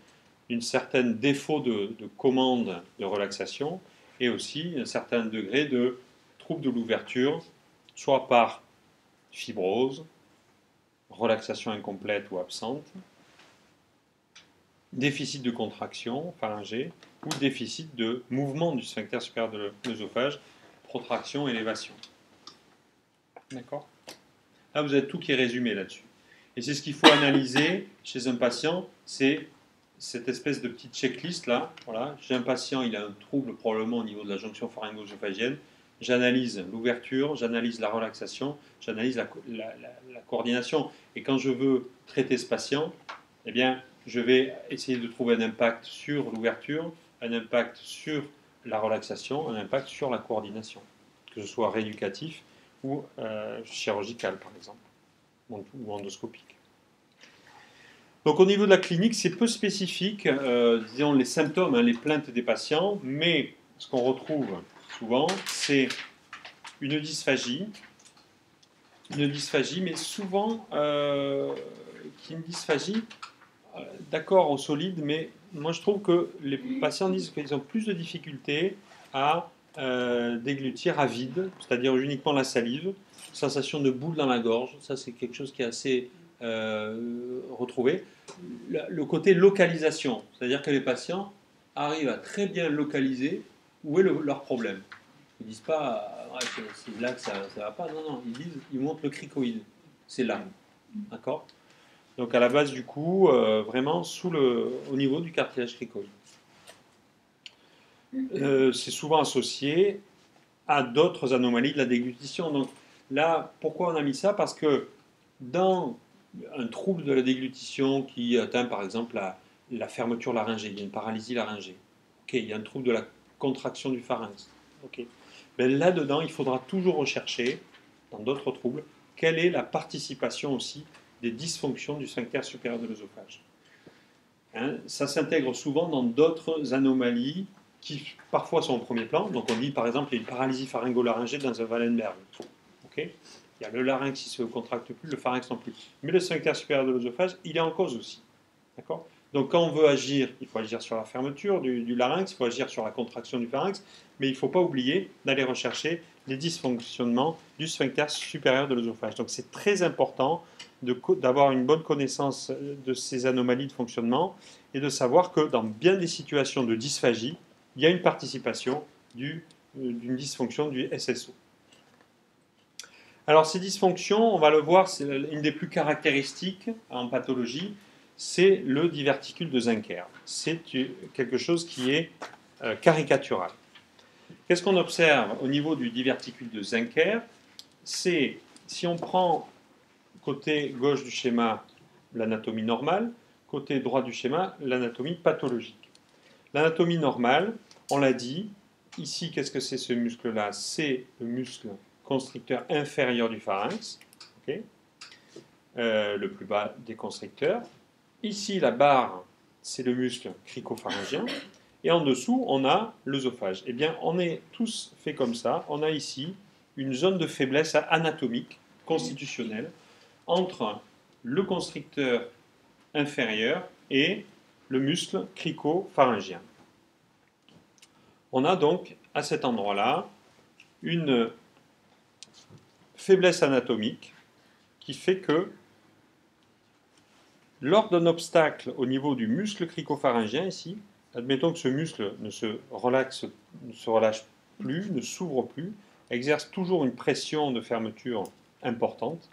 une certaine défaut de commande de relaxation et aussi un certain degré de trouble de l'ouverture, soit par fibrose, relaxation incomplète ou absente, déficit de contraction pharyngée ou déficit de mouvement du sphincter supérieur de l'œsophage, protraction, élévation. D'accord ? Là, vous avez tout qui est résumé là-dessus. Et c'est ce qu'il faut analyser chez un patient, c'est cette espèce de petite checklist là. Voilà. Chez un patient, il a un trouble probablement au niveau de la jonction pharyngo-œsophagienne. j'analyse l'ouverture, j'analyse la relaxation, j'analyse la coordination. Et quand je veux traiter ce patient, eh bien, je vais essayer de trouver un impact sur l'ouverture, un impact sur la relaxation, un impact sur la coordination, que ce soit rééducatif ou chirurgical, par exemple, ou endoscopique. Donc au niveau de la clinique, c'est peu spécifique, disons les symptômes, hein, les plaintes des patients, mais ce qu'on retrouve souvent, c'est une dysphagie, mais souvent qui est une dysphagie, d'accord au solide, mais moi je trouve que les patients disent qu'ils ont plus de difficultés à déglutir à vide, c'est-à-dire uniquement la salive, sensation de boule dans la gorge, ça c'est quelque chose qui est assez retrouvé. Le côté localisation, c'est-à-dire que les patients arrivent à très bien localiser où est leur problème. Ils ne disent pas ouais, c'est là que ça ne va pas, non, non, ils montrent le cricoïde, c'est là, d'accord. Donc à la base du cou, vraiment au niveau du cartilage cricoïde. C'est souvent associé à d'autres anomalies de la déglutition. Donc là, pourquoi on a mis ça? Parce que dans un trouble de la déglutition qui atteint par exemple la fermeture laryngée, il y a une paralysie laryngée, ok, il y a un trouble de la contraction du pharynx, ok. Ben là-dedans, il faudra toujours rechercher, dans d'autres troubles, quelle est la participation aussi des dysfonctions du sphincter supérieur de l'œsophage. Hein, ça s'intègre souvent dans d'autres anomalies qui parfois sont au premier plan. Donc on dit par exemple qu'il y a une paralysie pharyngo-laryngée dans un Wallenberg. Okay, il y a le larynx qui ne se contracte plus, le pharynx non plus. Mais le sphincter supérieur de l'œsophage, il est en cause aussi. D'accord. Donc quand on veut agir, il faut agir sur la fermeture du larynx, il faut agir sur la contraction du pharynx, mais il ne faut pas oublier d'aller rechercher les dysfonctionnements du sphincter supérieur de l'œsophage. Donc c'est très important d'avoir une bonne connaissance de ces anomalies de fonctionnement et de savoir que dans bien des situations de dysphagie, il y a une participation d'une dysfonction du SSO. Alors ces dysfonctions, on va le voir, c'est une des plus caractéristiques en pathologie, c'est le diverticule de Zenker. C'est quelque chose qui est caricatural. Qu'est-ce qu'on observe au niveau du diverticule de Zenker? C'est, si on prend côté gauche du schéma l'anatomie normale, côté droit du schéma l'anatomie pathologique. L'anatomie normale, on l'a dit, ici qu'est-ce que c'est ce muscle-là? C'est le muscle constricteur inférieur du pharynx, okay, le plus bas des constricteurs. Ici, la barre, c'est le muscle cricopharyngien. Et en dessous, on a l'œsophage. Eh bien, on est tous faits comme ça. On a ici une zone de faiblesse anatomique, constitutionnelle, entre le constricteur inférieur et le muscle cricopharyngien. On a donc, à cet endroit-là, une faiblesse anatomique qui fait que lors d'un obstacle au niveau du muscle cricopharyngien ici, admettons que ce muscle ne se relâche plus, ne s'ouvre plus, exerce toujours une pression de fermeture importante.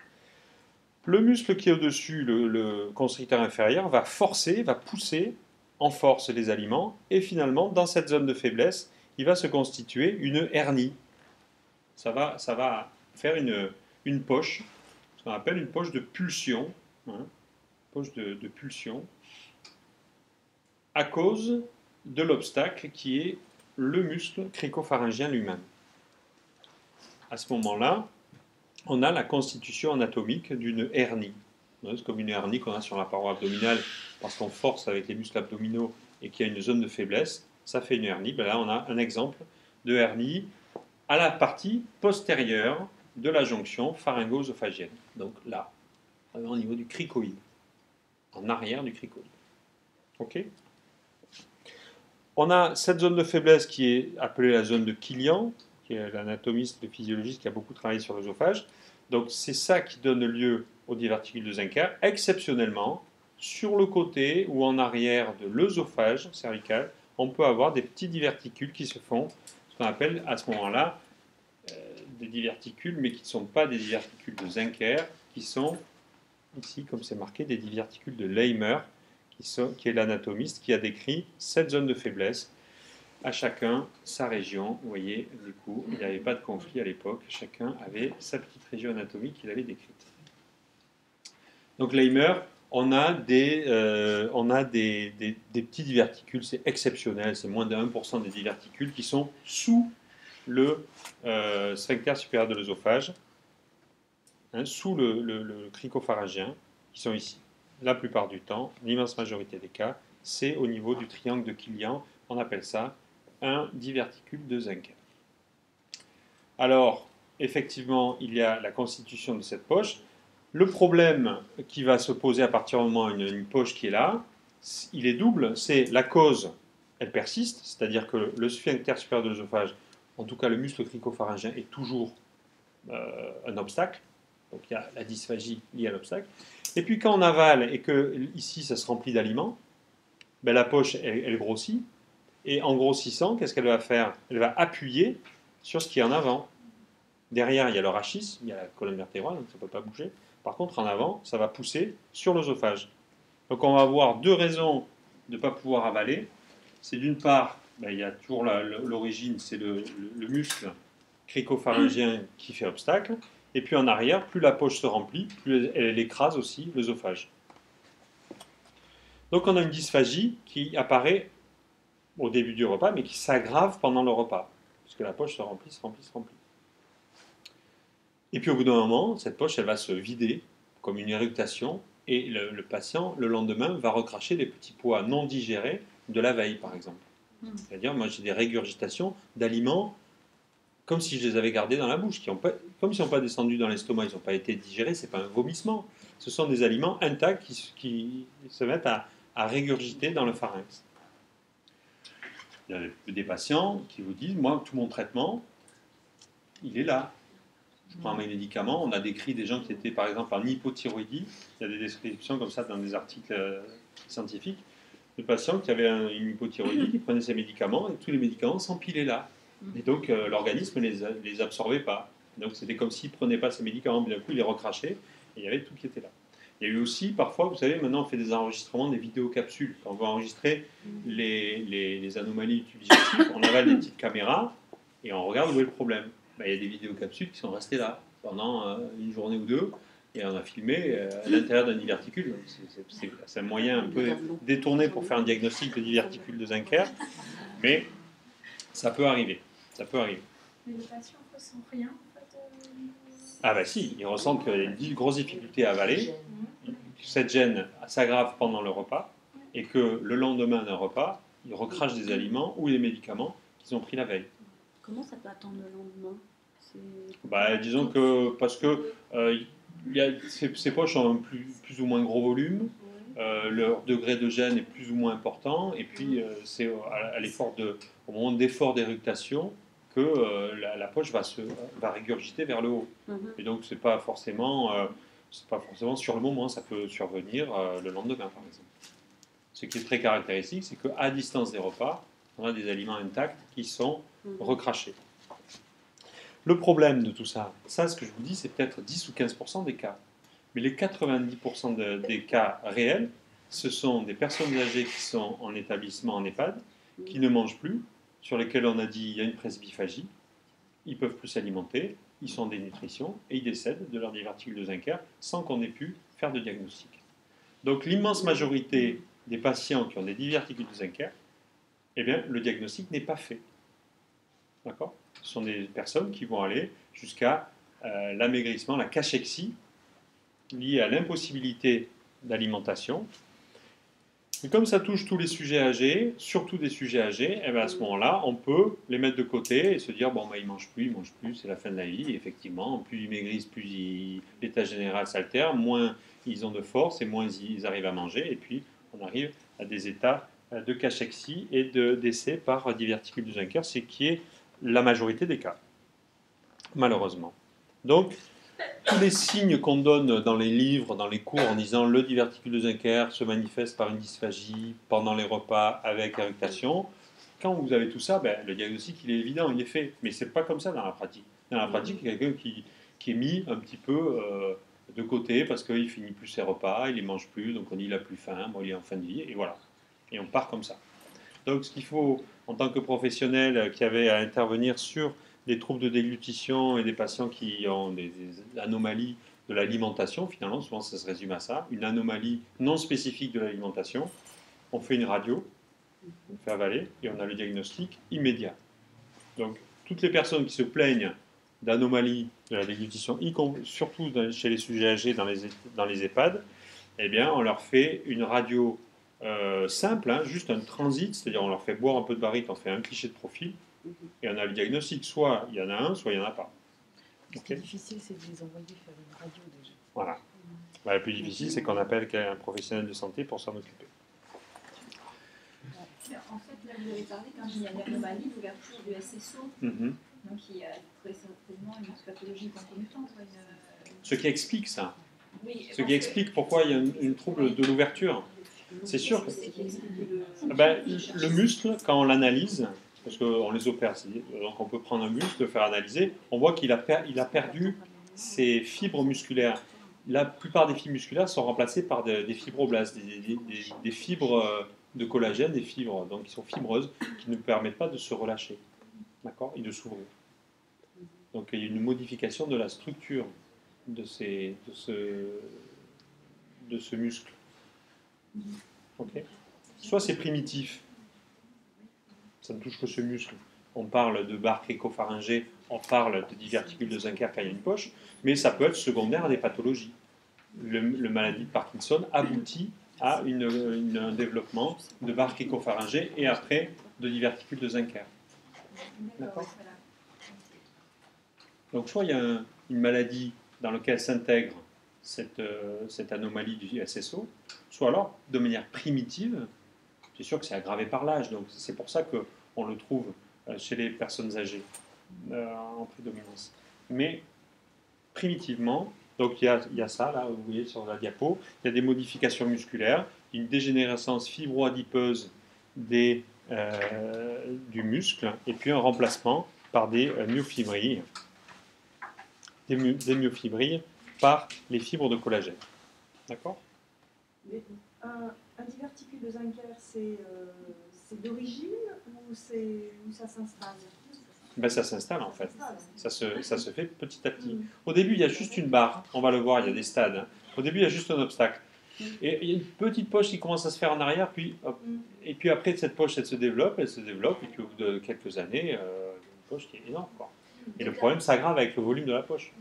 Le muscle qui est au-dessus, le constricteur inférieur, va forcer, va pousser en force les aliments, et finalement, dans cette zone de faiblesse, il va se constituer une hernie. Ça va faire une poche, ce qu'on appelle une poche de pulsion, hein, poche de pulsion, à cause de l'obstacle qui est le muscle cricopharyngien lui-même. À ce moment-là, on a la constitution anatomique d'une hernie. C'est comme une hernie qu'on a sur la paroi abdominale parce qu'on force avec les muscles abdominaux et qu'il y a une zone de faiblesse, ça fait une hernie. Ben là, on a un exemple de hernie à la partie postérieure de la jonction pharyngo-œsophagienne. Donc là, au niveau du cricoïde, en arrière du cricoïde. Ok ? On a cette zone de faiblesse qui est appelée la zone de Killian, qui est l'anatomiste, le physiologiste qui a beaucoup travaillé sur l'œsophage. Donc c'est ça qui donne lieu au diverticule de Zenker. Exceptionnellement, sur le côté ou en arrière de l'œsophage cervical, on peut avoir des petits diverticules qui se font, ce qu'on appelle à ce moment-là des diverticules, mais qui ne sont pas des diverticules de Zenker, qui sont ici, comme c'est marqué, des diverticules de Leimer, qui est l'anatomiste qui a décrit cette zone de faiblesse. à chacun sa région. Vous voyez, du coup, il n'y avait pas de conflit à l'époque. Chacun avait sa petite région anatomique qu'il avait décrite. Donc Leimer, on a des petits diverticules, c'est exceptionnel, c'est moins de 1% des diverticules qui sont sous le sphincter supérieur de l'œsophage, hein, sous le cricopharyngien, qui sont ici. La plupart du temps, l'immense majorité des cas, c'est au niveau du triangle de Killian, on appelle ça un diverticule de Zenker. Alors, effectivement, il y a la constitution de cette poche. Le problème qui va se poser à partir du moment où une poche qui est là, il est double. C'est la cause, elle persiste, c'est-à-dire que le sphincter supérieur de l'œsophage, en tout cas le muscle cricopharyngien, est toujours un obstacle. Donc il y a la dysphagie liée à l'obstacle. Et puis quand on avale et que ici ça se remplit d'aliments, ben, la poche elle grossit. Et en grossissant, qu'est-ce qu'elle va faire? Elle va appuyer sur ce qui est en avant. Derrière, il y a le rachis, il y a la colonne vertébrale, donc ça ne peut pas bouger. Par contre, en avant, ça va pousser sur l'œsophage. Donc on va avoir deux raisons de ne pas pouvoir avaler. C'est d'une part, ben, il y a toujours l'origine, c'est le muscle cricopharyngien qui fait obstacle. Et puis en arrière, plus la poche se remplit, plus elle écrase aussi l'œsophage. Donc on a une dysphagie qui apparaît au début du repas, mais qui s'aggrave pendant le repas. Parce que la poche se remplit, se remplit, se remplit. Et puis au bout d'un moment, cette poche, elle va se vider comme une éructation, et le patient, le lendemain, va recracher des petits pois non digérés de la veille, par exemple. C'est-à-dire, moi, j'ai des régurgitations d'aliments comme si je les avais gardés dans la bouche, comme ils n'ont pas descendu dans l'estomac, ils n'ont pas été digérés, ce n'est pas un vomissement. Ce sont des aliments intacts qui se mettent à régurgiter dans le pharynx. Il y a des patients qui vous disent, moi, tout mon traitement, il est là. Je prends mes médicaments. On a décrit des gens qui étaient, par exemple, en hypothyroïdie. Il y a des descriptions comme ça dans des articles scientifiques. De patients qui avaient une hypothyroïdie, qui prenaient ces médicaments, et tous les médicaments s'empilaient là. Et donc, l'organisme ne les absorbait pas. Donc, c'était comme s'il ne prenait pas ces médicaments, mais d'un coup, il les recrachait, et il y avait tout qui était là. Il y a eu aussi, parfois, vous savez, maintenant, on fait des enregistrements, des vidéocapsules. Quand on veut enregistrer les anomalies du digestif, on avale des petites caméras, et on regarde où est le problème. Ben, il y a des vidéocapsules qui sont restées là pendant une journée ou deux, et on a filmé à l'intérieur d'un diverticule. C'est un moyen un peu détourné pour faire un diagnostic de diverticule de Zenker, mais ça peut arriver. Ça peut arriver. Mais le patient ne ressent rien en fait. Ah bah si, il ressent qu'il y a une grosse difficulté à avaler, cette gêne s'aggrave pendant le repas, et que le lendemain d'un repas, il recrache des aliments ou des médicaments qu'ils ont pris la veille. Comment ça peut attendre le lendemain? Bah, disons que parce que ces poches ont un plus ou moins gros volume, leur degré de gêne est plus ou moins important, et puis c'est au moment d'effort d'éructation que la poche va régurgiter vers le haut. Et donc c'est pas forcément sur le moment, ça peut survenir le lendemain par exemple. Ce qui est très caractéristique, c'est qu'à distance des repas, on a des aliments intacts qui sont recrachés. Le problème de tout ça, ce que je vous dis, c'est peut-être 10 ou 15% des cas. Mais les 90% des cas réels, ce sont des personnes âgées qui sont en établissement, en EHPAD, qui ne mangent plus, sur lesquels on a dit il y a une presbyphagie, ils ne peuvent plus s'alimenter, ils sont en dénutrition et ils décèdent de leur diverticule de Zenker sans qu'on ait pu faire de diagnostic. Donc l'immense majorité des patients qui ont des diverticules de Zenker, eh bien, le diagnostic n'est pas fait. D'accord ? Ce sont des personnes qui vont aller jusqu'à l'amaigrissement, la cachexie, liée à l'impossibilité d'alimentation. Et comme ça touche tous les sujets âgés, surtout des sujets âgés, et bien à ce moment-là, on peut les mettre de côté et se dire bon, ben, ils ne mangent plus, c'est la fin de la vie. Et effectivement, plus ils maigrissent, plus l'état général s'altère, moins ils ont de force et moins ils arrivent à manger. Et puis, on arrive à des états de cachexie et de décès par diverticule de Zenker, ce qui est la majorité des cas, malheureusement. Donc, tous les signes qu'on donne dans les livres, dans les cours, en disant le diverticule de Zenker se manifeste par une dysphagie pendant les repas avec éructation, quand vous avez tout ça, ben, le diagnostic il est évident, il est fait. Mais c'est pas comme ça dans la pratique. Dans la pratique, il y a quelqu'un qui est mis un petit peu de côté parce qu'il finit plus ses repas, il les mange plus, donc on dit il a plus faim, bon, il est en fin de vie, et voilà. Et on part comme ça. Donc ce qu'il faut en tant que professionnel qui avait à intervenir sur des troubles de déglutition et des patients qui ont des anomalies de l'alimentation, finalement, souvent ça se résume à ça, une anomalie non spécifique de l'alimentation. On fait une radio, on fait avaler et on a le diagnostic immédiat. Donc, toutes les personnes qui se plaignent d'anomalies de la déglutition, surtout chez les sujets âgés dans les EHPAD, eh bien, on leur fait une radio simple, hein, juste un transit, c'est-à-dire on leur fait boire un peu de barite, on fait un cliché de profil, et on a le diagnostic. Soit il y en a un, soit il n'y en a pas. Ce qui est difficile, c'est de les envoyer faire une radio déjà. Voilà. Bah, le plus difficile, c'est qu'on appelle un professionnel de santé pour s'en occuper. En fait, là, vous avez parlé, quand il y a une anomalie, l'ouverture du SSO, donc il y a très certainement une pathologie concomitante. Ce qui explique ça. Oui, Ce qui explique pourquoi il y a une trouble de l'ouverture. C'est sûr que le muscle, quand on l'analyse, parce qu'on les opère, donc on peut prendre un muscle, le faire analyser, on voit qu'il a perdu ses fibres musculaires. La plupart des fibres musculaires sont remplacées par des fibroblastes, des fibres de collagène, des fibres donc qui sont fibreuses, qui ne permettent pas de se relâcher, d'accord, et de s'ouvrir. Donc il y a une modification de la structure de ce muscle. Okay. Soit c'est primitif, ça ne touche que ce muscle. On parle de barre cricopharyngée, on parle de diverticule de Zincker quand il y a une poche, mais ça peut être secondaire à des pathologies. Le maladie de Parkinson aboutit à un développement de barre cricopharyngée et après de diverticule de Zincker. D'accord. Donc soit il y a une maladie dans laquelle s'intègre cette anomalie du SSO, soit alors, de manière primitive, c'est sûr que c'est aggravé par l'âge, donc c'est pour ça qu'on le trouve chez les personnes âgées en prédominance. Mais primitivement, donc il y a ça, là, vous voyez sur la diapo, il y a des modifications musculaires, une dégénérescence fibro-adipeuse du muscle, et puis un remplacement par des myofibrilles, des myofibrilles par les fibres de collagène. D'accord ? Un diverticule de Zincker, c'est d'origine ou ça s'installe? Ben, ça s'installe en fait. Ça se fait petit à petit. Au début, il y a juste une barre. On va le voir, il y a des stades. Hein. Au début, il y a juste un obstacle. Et il y a une petite poche qui commence à se faire en arrière, puis hop. Et puis après, cette poche, elle se développe, et puis au bout de quelques années, une poche qui est énorme. Quoi. Et le problème s'aggrave avec le volume de la poche.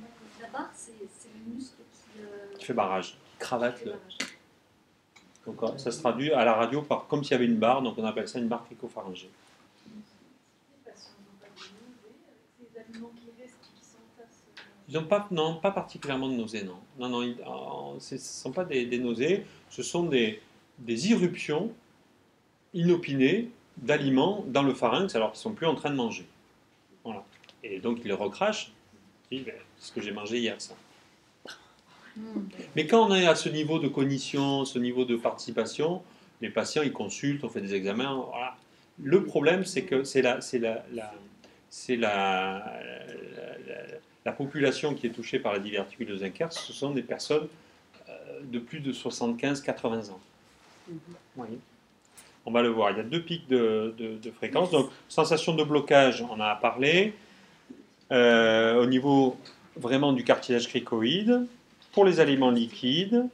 La barre, c'est le muscle qui fait barrage, qui cravate le. Donc ça se traduit à la radio par comme s'il y avait une barre, donc on appelle ça une barre cricopharyngée. Ils n'ont pas, non, pas particulièrement de nausées, non. Ce ne sont pas des nausées, ce sont des irruptions inopinées d'aliments dans le pharynx alors qu'ils ne sont plus en train de manger. Voilà. Et donc ils le recrachent, ils disent, ben, c'est ce que j'ai mangé hier, ça. Mais quand on est à ce niveau de cognition, ce niveau de participation, les patients ils consultent, on fait des examens. Voilà. Le problème, c'est que c'est la population qui est touchée par la diverticule de Zincker, ce sont des personnes de plus de 75-80 ans. Oui. On va le voir, il y a deux pics de fréquence. Donc, sensation de blocage, on en a parlé. Au niveau vraiment du cartilage cricoïde. Pour les aliments liquides,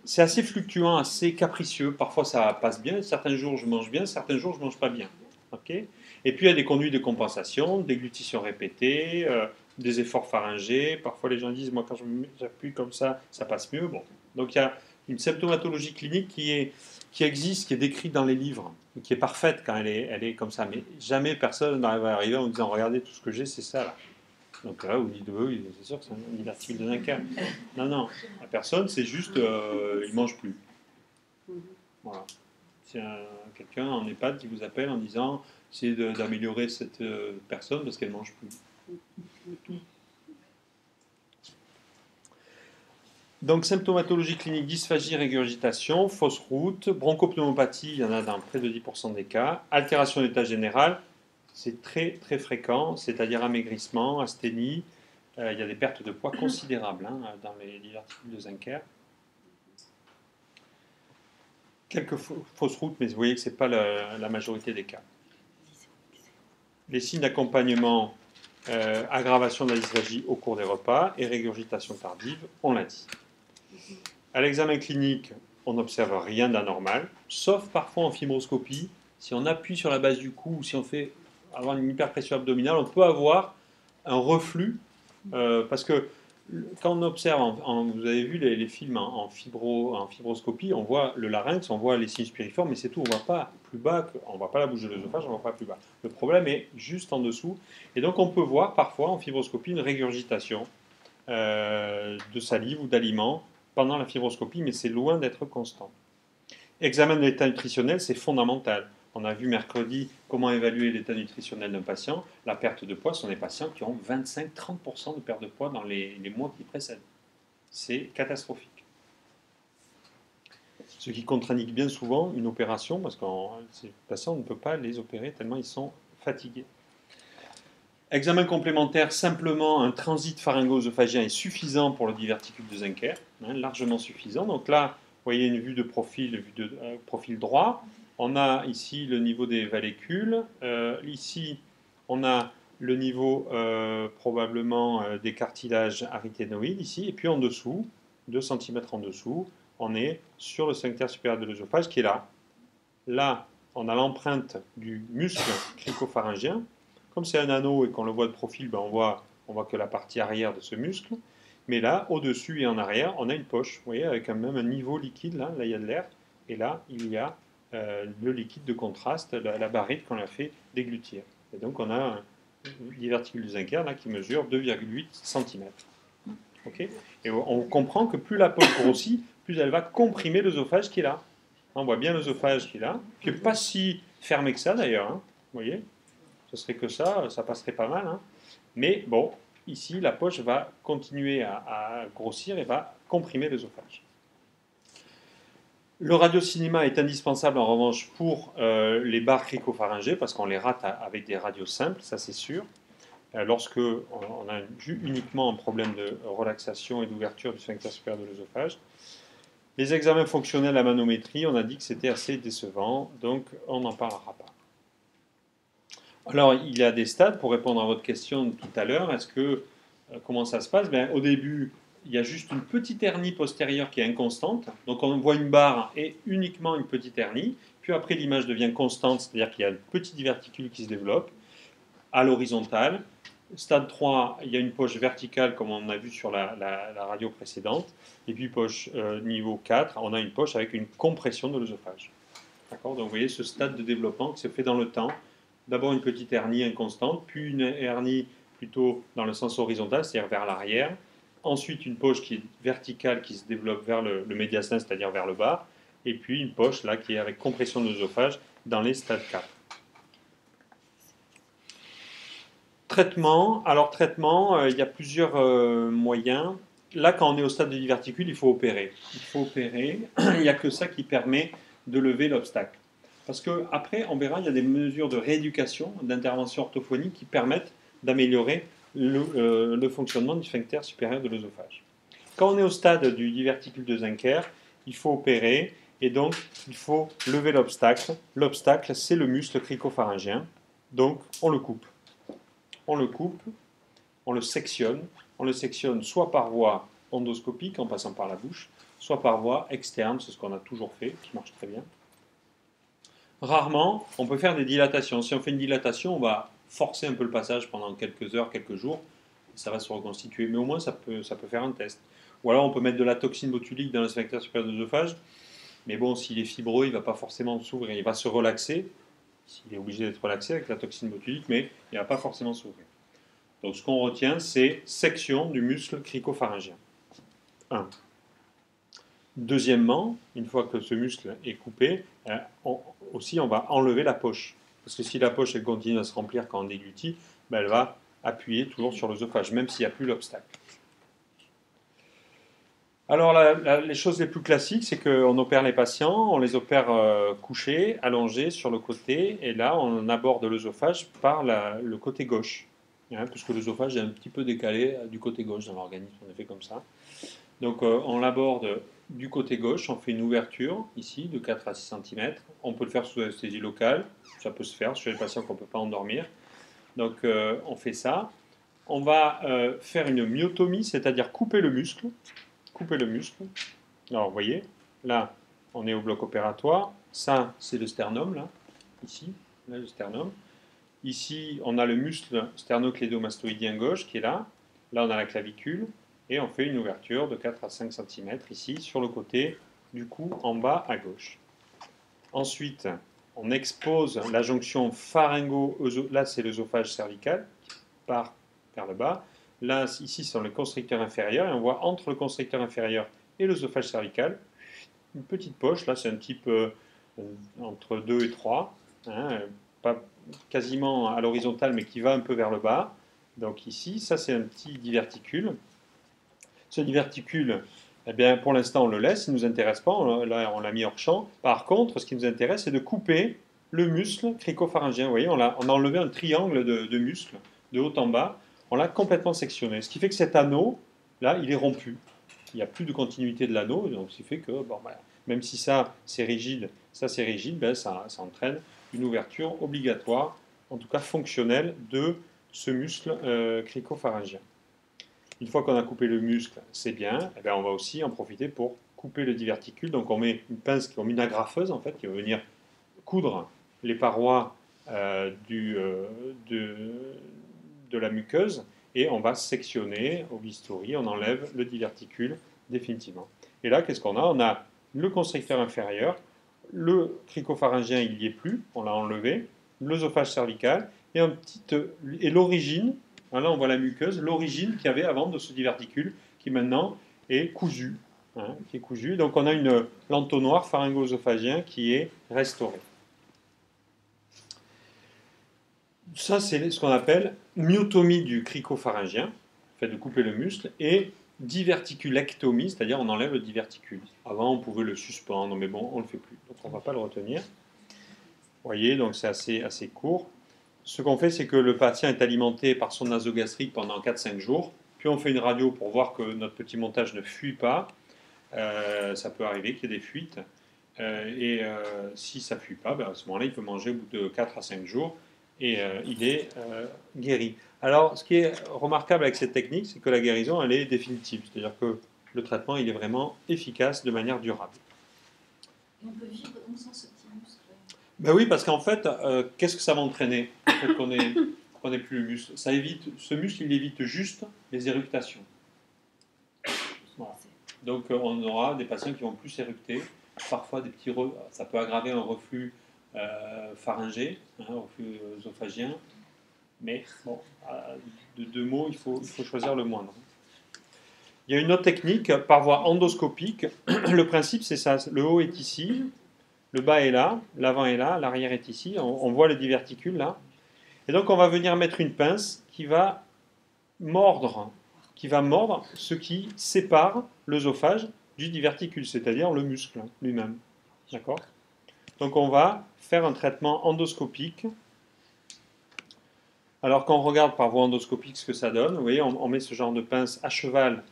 c'est assez fluctuant, assez capricieux. Parfois, ça passe bien. Certains jours, je mange bien. Certains jours, je ne mange pas bien. Okay. Et puis, il y a des conduites de compensation, déglutition répétée, des efforts pharyngés. Parfois, les gens disent, moi, quand j'appuie comme ça passe mieux. Bon. Donc, il y a une symptomatologie clinique qui existe, qui est décrite dans les livres, qui est parfaite quand elle est comme ça. Mais jamais personne n'arrive à arriver en disant, regardez, tout ce que j'ai, c'est ça, là. Donc là, vous dites, oui, c'est sûr que c'est un diverticule de Zincker. Non, la personne, c'est juste, il ne mange plus. Voilà. C'est quelqu'un en EHPAD qui vous appelle en disant, essayez d'améliorer cette personne parce qu'elle ne mange plus. Donc, symptomatologie clinique, dysphagie, régurgitation, fausse route, bronchopneumopathie, il y en a dans près de 10% des cas, altération d'état général, c'est très très fréquent, c'est-à-dire amaigrissement, asthénie, il y a des pertes de poids considérables dans les diverticules de Zincker. Quelques fausses routes, mais vous voyez que ce n'est pas la majorité des cas. Les signes d'accompagnement, aggravation de la dysphagie au cours des repas et régurgitation tardive, on l'a dit. À l'examen clinique, on n'observe rien d'anormal, sauf parfois en fibroscopie. Si on appuie sur la base du cou ou si on fait avoir une hyperpression abdominale, on peut avoir un reflux parce que quand on observe, vous avez vu les films en fibroscopie, on voit le larynx, on voit les sinus piriformes, mais c'est tout, on ne voit pas plus bas, on ne voit pas la bouche de l'œsophage, on ne voit pas plus bas. Le problème est juste en dessous, et donc on peut voir parfois en fibroscopie une régurgitation de salive ou d'aliments pendant la fibroscopie, mais c'est loin d'être constant. Examen de l'état nutritionnel, c'est fondamental. On a vu mercredi comment évaluer l'état nutritionnel d'un patient. La perte de poids, ce sont des patients qui ont 25-30% de perte de poids dans les mois qui précèdent. C'est catastrophique. Ce qui contre-indique bien souvent une opération, parce que ces patients, on ne peut pas les opérer tellement ils sont fatigués. Examen complémentaire, simplement un transit pharyngo-œsophagien est suffisant pour le diverticule de Zenker, largement suffisant. Donc là, vous voyez une vue de profil, profil droit. On a ici le niveau des vallécules. Ici, on a le niveau probablement des cartilages arythénoïdes ici. Et puis en dessous, 2 cm en dessous, on est sur le sphincter supérieur de l'œsophage qui est là. Là, on a l'empreinte du muscle cricopharyngien. Comme c'est un anneau et qu'on le voit de profil, ben on voit que la partie arrière de ce muscle. Mais là, au-dessus et en arrière, on a une poche, vous voyez, avec même un niveau liquide. Là, il y a de l'air. Et là, il y a le liquide de contraste, la barite qu'on a fait déglutir. Et donc, on a un diverticule du Zenker là, qui mesure 2,8 cm. Okay, et on comprend que plus la poche grossit, plus elle va comprimer l'œsophage qui est là. On voit bien l'œsophage qui est là, qui n'est pas si fermé que ça d'ailleurs. Hein, vous voyez, ce serait que ça passerait pas mal. Hein. Mais bon, ici, la poche va continuer à grossir et va comprimer l'œsophage. Le radiocinéma est indispensable en revanche pour les barres cricopharyngées parce qu'on les rate avec des radios simples, ça c'est sûr. Lorsque on a uniquement un problème de relaxation et d'ouverture du sphincter supérieur de l'œsophage. Les examens fonctionnels à manométrie, on a dit que c'était assez décevant, donc on n'en parlera pas. Alors, il y a des stades, pour répondre à votre question tout à l'heure, comment ça se passe? Au début, il y a juste une petite hernie postérieure qui est inconstante, donc on voit une barre et uniquement une petite hernie, puis après l'image devient constante, c'est-à-dire qu'il y a une petite diverticule qui se développe à l'horizontale. Stade 3, il y a une poche verticale comme on a vu sur la radio précédente, et puis poche niveau 4, on a une poche avec une compression de l'œsophage. D'accord? Donc vous voyez ce stade de développement qui se fait dans le temps. D'abord une petite hernie inconstante, puis une hernie plutôt dans le sens horizontal, c'est-à-dire vers l'arrière. Ensuite une poche qui est verticale, qui se développe vers le médiastin, c'est-à-dire vers le bas. Et puis une poche là qui est avec compression de l'œsophage dans les stades 4. Traitement, il y a plusieurs moyens. Là, quand on est au stade de diverticule, il faut opérer. Il n'y a que ça qui permet de lever l'obstacle. Parce qu'après, on verra, il y a des mesures de rééducation, d'intervention orthophonique qui permettent d'améliorer le fonctionnement du sphincter supérieur de l'œsophage. Quand on est au stade du diverticule de Zenker, il faut opérer et donc il faut lever l'obstacle. L'obstacle, c'est le muscle cricopharyngien. Donc, on le coupe. On le sectionne soit par voie endoscopique en passant par la bouche, soit par voie externe, c'est ce qu'on a toujours fait, qui marche très bien. Rarement, on peut faire des dilatations. Si on fait une dilatation, on va forcer un peu le passage pendant quelques heures, quelques jours, ça va se reconstituer, mais au moins ça peut faire un test. Ou alors on peut mettre de la toxine botulique dans le sphincter supérieur de l'œsophage, mais bon, s'il est fibreux, il ne va pas forcément s'ouvrir, il va se relaxer, s'il est obligé d'être relaxé avec la toxine botulique, mais il ne va pas forcément s'ouvrir. Donc ce qu'on retient, c'est section du muscle cricopharyngien. 1. Deuxièmement, une fois que ce muscle est coupé, on va enlever la poche. Parce que si la poche elle continue à se remplir quand on déglutit, elle va appuyer toujours sur l'œsophage, même s'il n'y a plus l'obstacle. Alors, les choses les plus classiques, c'est qu'on opère les patients, on les opère couchés, allongés sur le côté, et là, on aborde l'œsophage par le côté gauche, puisque l'œsophage est un petit peu décalé du côté gauche dans l'organisme, on est fait comme ça. Donc, on l'aborde du côté gauche, on fait une ouverture, ici, de 4 à 6 cm. On peut le faire sous anesthésie locale, ça peut se faire sur les patients qu'on ne peut pas endormir. Donc on fait ça. On va faire une myotomie, c'est-à-dire couper le muscle. Couper le muscle. Alors vous voyez, là on est au bloc opératoire. Ça c'est le sternum, là, ici, là le sternum. Ici on a le muscle sternoclédomastoïdien gauche qui est là. Là on a la clavicule. Et on fait une ouverture de 4 à 5 cm ici, sur le côté du cou, en bas à gauche. Ensuite, on expose la jonction pharyngo-œsophage, là c'est l'œsophage cervical qui part vers le bas. Là, ici, ce sont les constricteurs inférieurs, et on voit entre le constricteur inférieur et l'œsophage cervical une petite poche. Là, c'est un type entre 2 et 3, hein, pas quasiment à l'horizontale, mais qui va un peu vers le bas. Donc ici, ça c'est un petit diverticule. Ce diverticule, eh bien, pour l'instant, on le laisse, il ne nous intéresse pas, là, on l'a mis hors champ. Par contre, ce qui nous intéresse, c'est de couper le muscle cricopharyngien. Vous voyez, on a enlevé un triangle de muscles, de haut en bas, on l'a complètement sectionné. Ce qui fait que cet anneau, là, il est rompu. Il n'y a plus de continuité de l'anneau, donc ce qui fait que, bon, bah, même si ça, c'est rigide, ben, ça entraîne une ouverture obligatoire, en tout cas fonctionnelle, de ce muscle cricopharyngien. Une fois qu'on a coupé le muscle, c'est bien, et bien on va aussi en profiter pour couper le diverticule. Donc on met une pince, on met une agrafeuse en fait, qui va venir coudre les parois de la muqueuse, et on va sectionner au bistouri, on enlève le diverticule définitivement. Et là, qu'est-ce qu'on a? On a le constricteur inférieur, le cricopharyngien, il n'y est plus, on l'a enlevé, l'œsophage cervical, et l'origine. Là, on voit la muqueuse, l'origine qu'il y avait avant de ce diverticule, qui maintenant est cousu. Donc, on a l'entonnoir pharyngo-œsophagien qui est restauré. Ça, c'est ce qu'on appelle myotomie du cricopharyngien, le fait de couper le muscle, et diverticulectomie, c'est-à-dire on enlève le diverticule. Avant, on pouvait le suspendre, mais bon, on ne le fait plus. Donc, on ne va pas le retenir. Vous voyez, donc c'est assez court. Ce qu'on fait, c'est que le patient est alimenté par son nasogastrique pendant 4-5 jours. Puis on fait une radio pour voir que notre petit montage ne fuit pas. Ça peut arriver qu'il y ait des fuites. Si ça ne fuit pas, ben à ce moment-là, il peut manger au bout de 4 à 5 jours et il est guéri. Alors, ce qui est remarquable avec cette technique, c'est que la guérison, elle est définitive. C'est-à-dire que le traitement, il est vraiment efficace de manière durable. Et on peut vivre donc sans ce petit muscle. Ben oui, parce qu'en fait, qu'est-ce que ça va entraîner? Le fait qu'on n'ait plus le muscle. Ce muscle, il évite juste les éructations. Voilà. Donc, on aura des patients qui vont plus éructer. Parfois, ça peut aggraver un reflux pharyngé, un reflux œsophagien. Mais, bon, de deux mots, il faut choisir le moindre. Il y a une autre technique, par voie endoscopique. Le principe, c'est ça. Le haut est ici. Le bas est là, l'avant est là, l'arrière est ici, on voit le diverticule là. Et donc on va venir mettre une pince qui va mordre ce qui sépare l'œsophage du diverticule, c'est-à-dire le muscle lui-même. D'accord? Donc on va faire un traitement endoscopique. Alors quand on regarde par voie endoscopique ce que ça donne, vous voyez, on met ce genre de pince à cheval.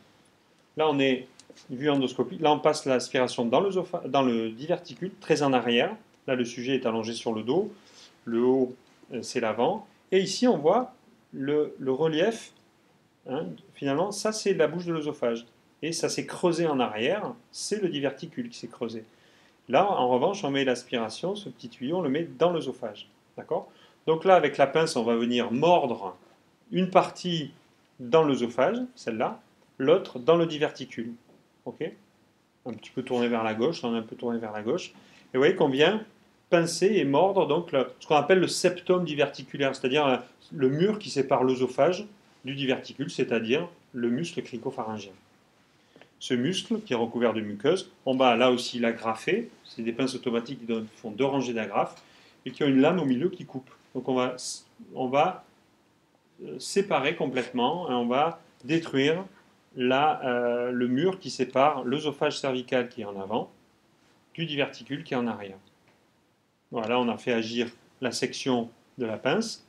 Là on est vue endoscopique. Là, on passe l'aspiration dans le diverticule, très en arrière. Là, le sujet est allongé sur le dos. Le haut, c'est l'avant. Et ici, on voit le relief. Finalement, ça, c'est la bouche de l'œsophage. Et ça s'est creusé en arrière. C'est le diverticule qui s'est creusé. Là, en revanche, on met l'aspiration, ce petit tuyau, on le met dans l'œsophage. D'accord? Donc là, avec la pince, on va venir mordre une partie dans l'œsophage, celle-là, l'autre dans le diverticule. Okay, un petit peu tourné vers la gauche, on est un peu tourné vers la gauche. Et vous voyez qu'on vient pincer et mordre donc ce qu'on appelle le septum diverticulaire, c'est-à-dire le mur qui sépare l'œsophage du diverticule, c'est-à-dire le muscle cricopharyngien. Ce muscle qui est recouvert de muqueuse, on va là aussi l'agrafer, c'est des pinces automatiques qui font 2 rangées d'agrafes et qui ont une lame au milieu qui coupe. Donc on va séparer complètement et on va détruire le mur qui sépare l'œsophage cervical qui est en avant du diverticule qui est en arrière. Voilà, on a fait agir la section de la pince.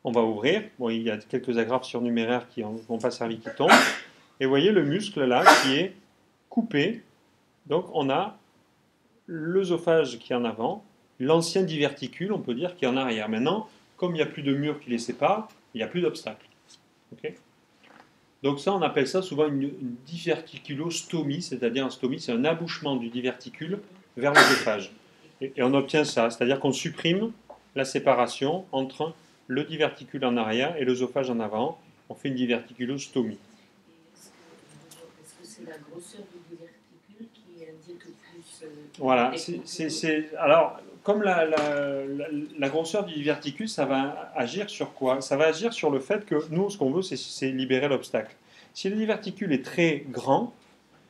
On va ouvrir. Bon, il y a quelques agrafes surnuméraires qui n'ont pas servi, qui tombent. Et vous voyez le muscle là qui est coupé. Donc on a l'œsophage qui est en avant, l'ancien diverticule, on peut dire, qui est en arrière. Maintenant, comme il n'y a plus de mur qui les sépare, il n'y a plus d'obstacle. Okay, donc ça, on appelle ça souvent une diverticulostomie, c'est-à-dire un stomie, c'est un abouchement du diverticule vers l'œsophage. Et on obtient ça, c'est-à-dire qu'on supprime la séparation entre le diverticule en arrière et l'œsophage en avant. On fait une diverticulostomie. Est-ce que c'est la grosseur du diverticule qui indique plus... Voilà, alors, comme la grosseur du diverticule, ça va agir sur quoi? Ça va agir sur le fait que nous, ce qu'on veut, c'est libérer l'obstacle. Si le diverticule est très grand,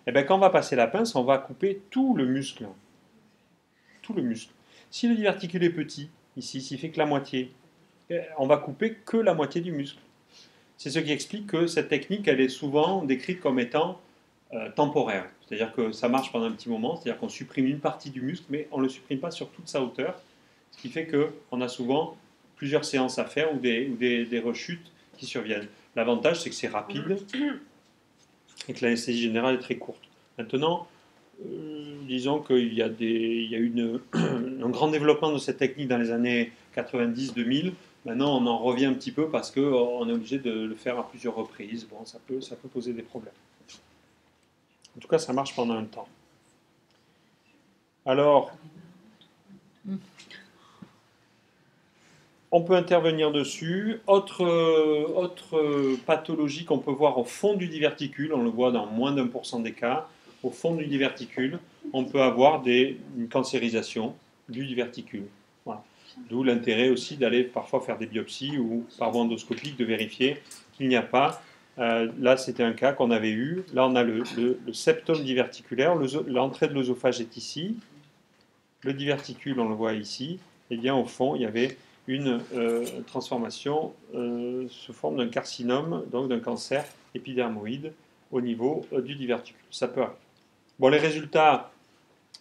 eh bien, quand on va passer la pince, on va couper tout le muscle. Tout le muscle. Si le diverticule est petit, ici, s'il fait que la moitié, on va couper que la moitié du muscle. C'est ce qui explique que cette technique, elle est souvent décrite comme étant temporaire. C'est-à-dire que ça marche pendant un petit moment, c'est-à-dire qu'on supprime une partie du muscle, mais on ne le supprime pas sur toute sa hauteur, ce qui fait qu'on a souvent plusieurs séances à faire ou des rechutes qui surviennent. L'avantage, c'est que c'est rapide et que l'anesthésie générale est très courte. Maintenant, disons qu'il y a eu un grand développement de cette technique dans les années 90-2000. Maintenant, on en revient un petit peu parce qu'on est obligé de le faire à plusieurs reprises. Bon, ça peut poser des problèmes. En tout cas, ça marche pendant un temps. Alors, on peut intervenir dessus. Autre pathologie qu'on peut voir au fond du diverticule, on le voit dans moins d'1% des cas, au fond du diverticule, on peut avoir une cancérisation du diverticule. Voilà. D'où l'intérêt aussi d'aller parfois faire des biopsies ou par voie endoscopique de vérifier qu'il n'y a pas. Là, c'était un cas qu'on avait eu. Là, on a le septum diverticulaire. L'entrée de l'œsophage est ici. Le diverticule, on le voit ici. Et bien, au fond, il y avait une transformation sous forme d'un carcinome, donc d'un cancer épidermoïde au niveau du diverticule. Ça peut arriver. Bon, les résultats,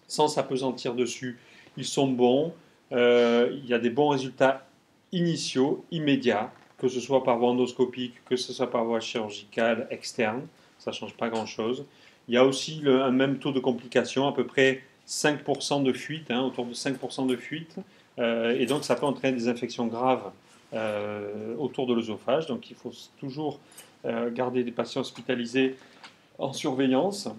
sans s'appesantir dessus, ils sont bons. Il y a des bons résultats initiaux, immédiats, que ce soit par voie endoscopique, que ce soit par voie chirurgicale externe, ça ne change pas grand-chose. Il y a aussi un même taux de complications, à peu près 5% de fuite, autour de 5% de fuite, et donc ça peut entraîner des infections graves autour de l'œsophage. Donc il faut toujours garder des patients hospitalisés en surveillance.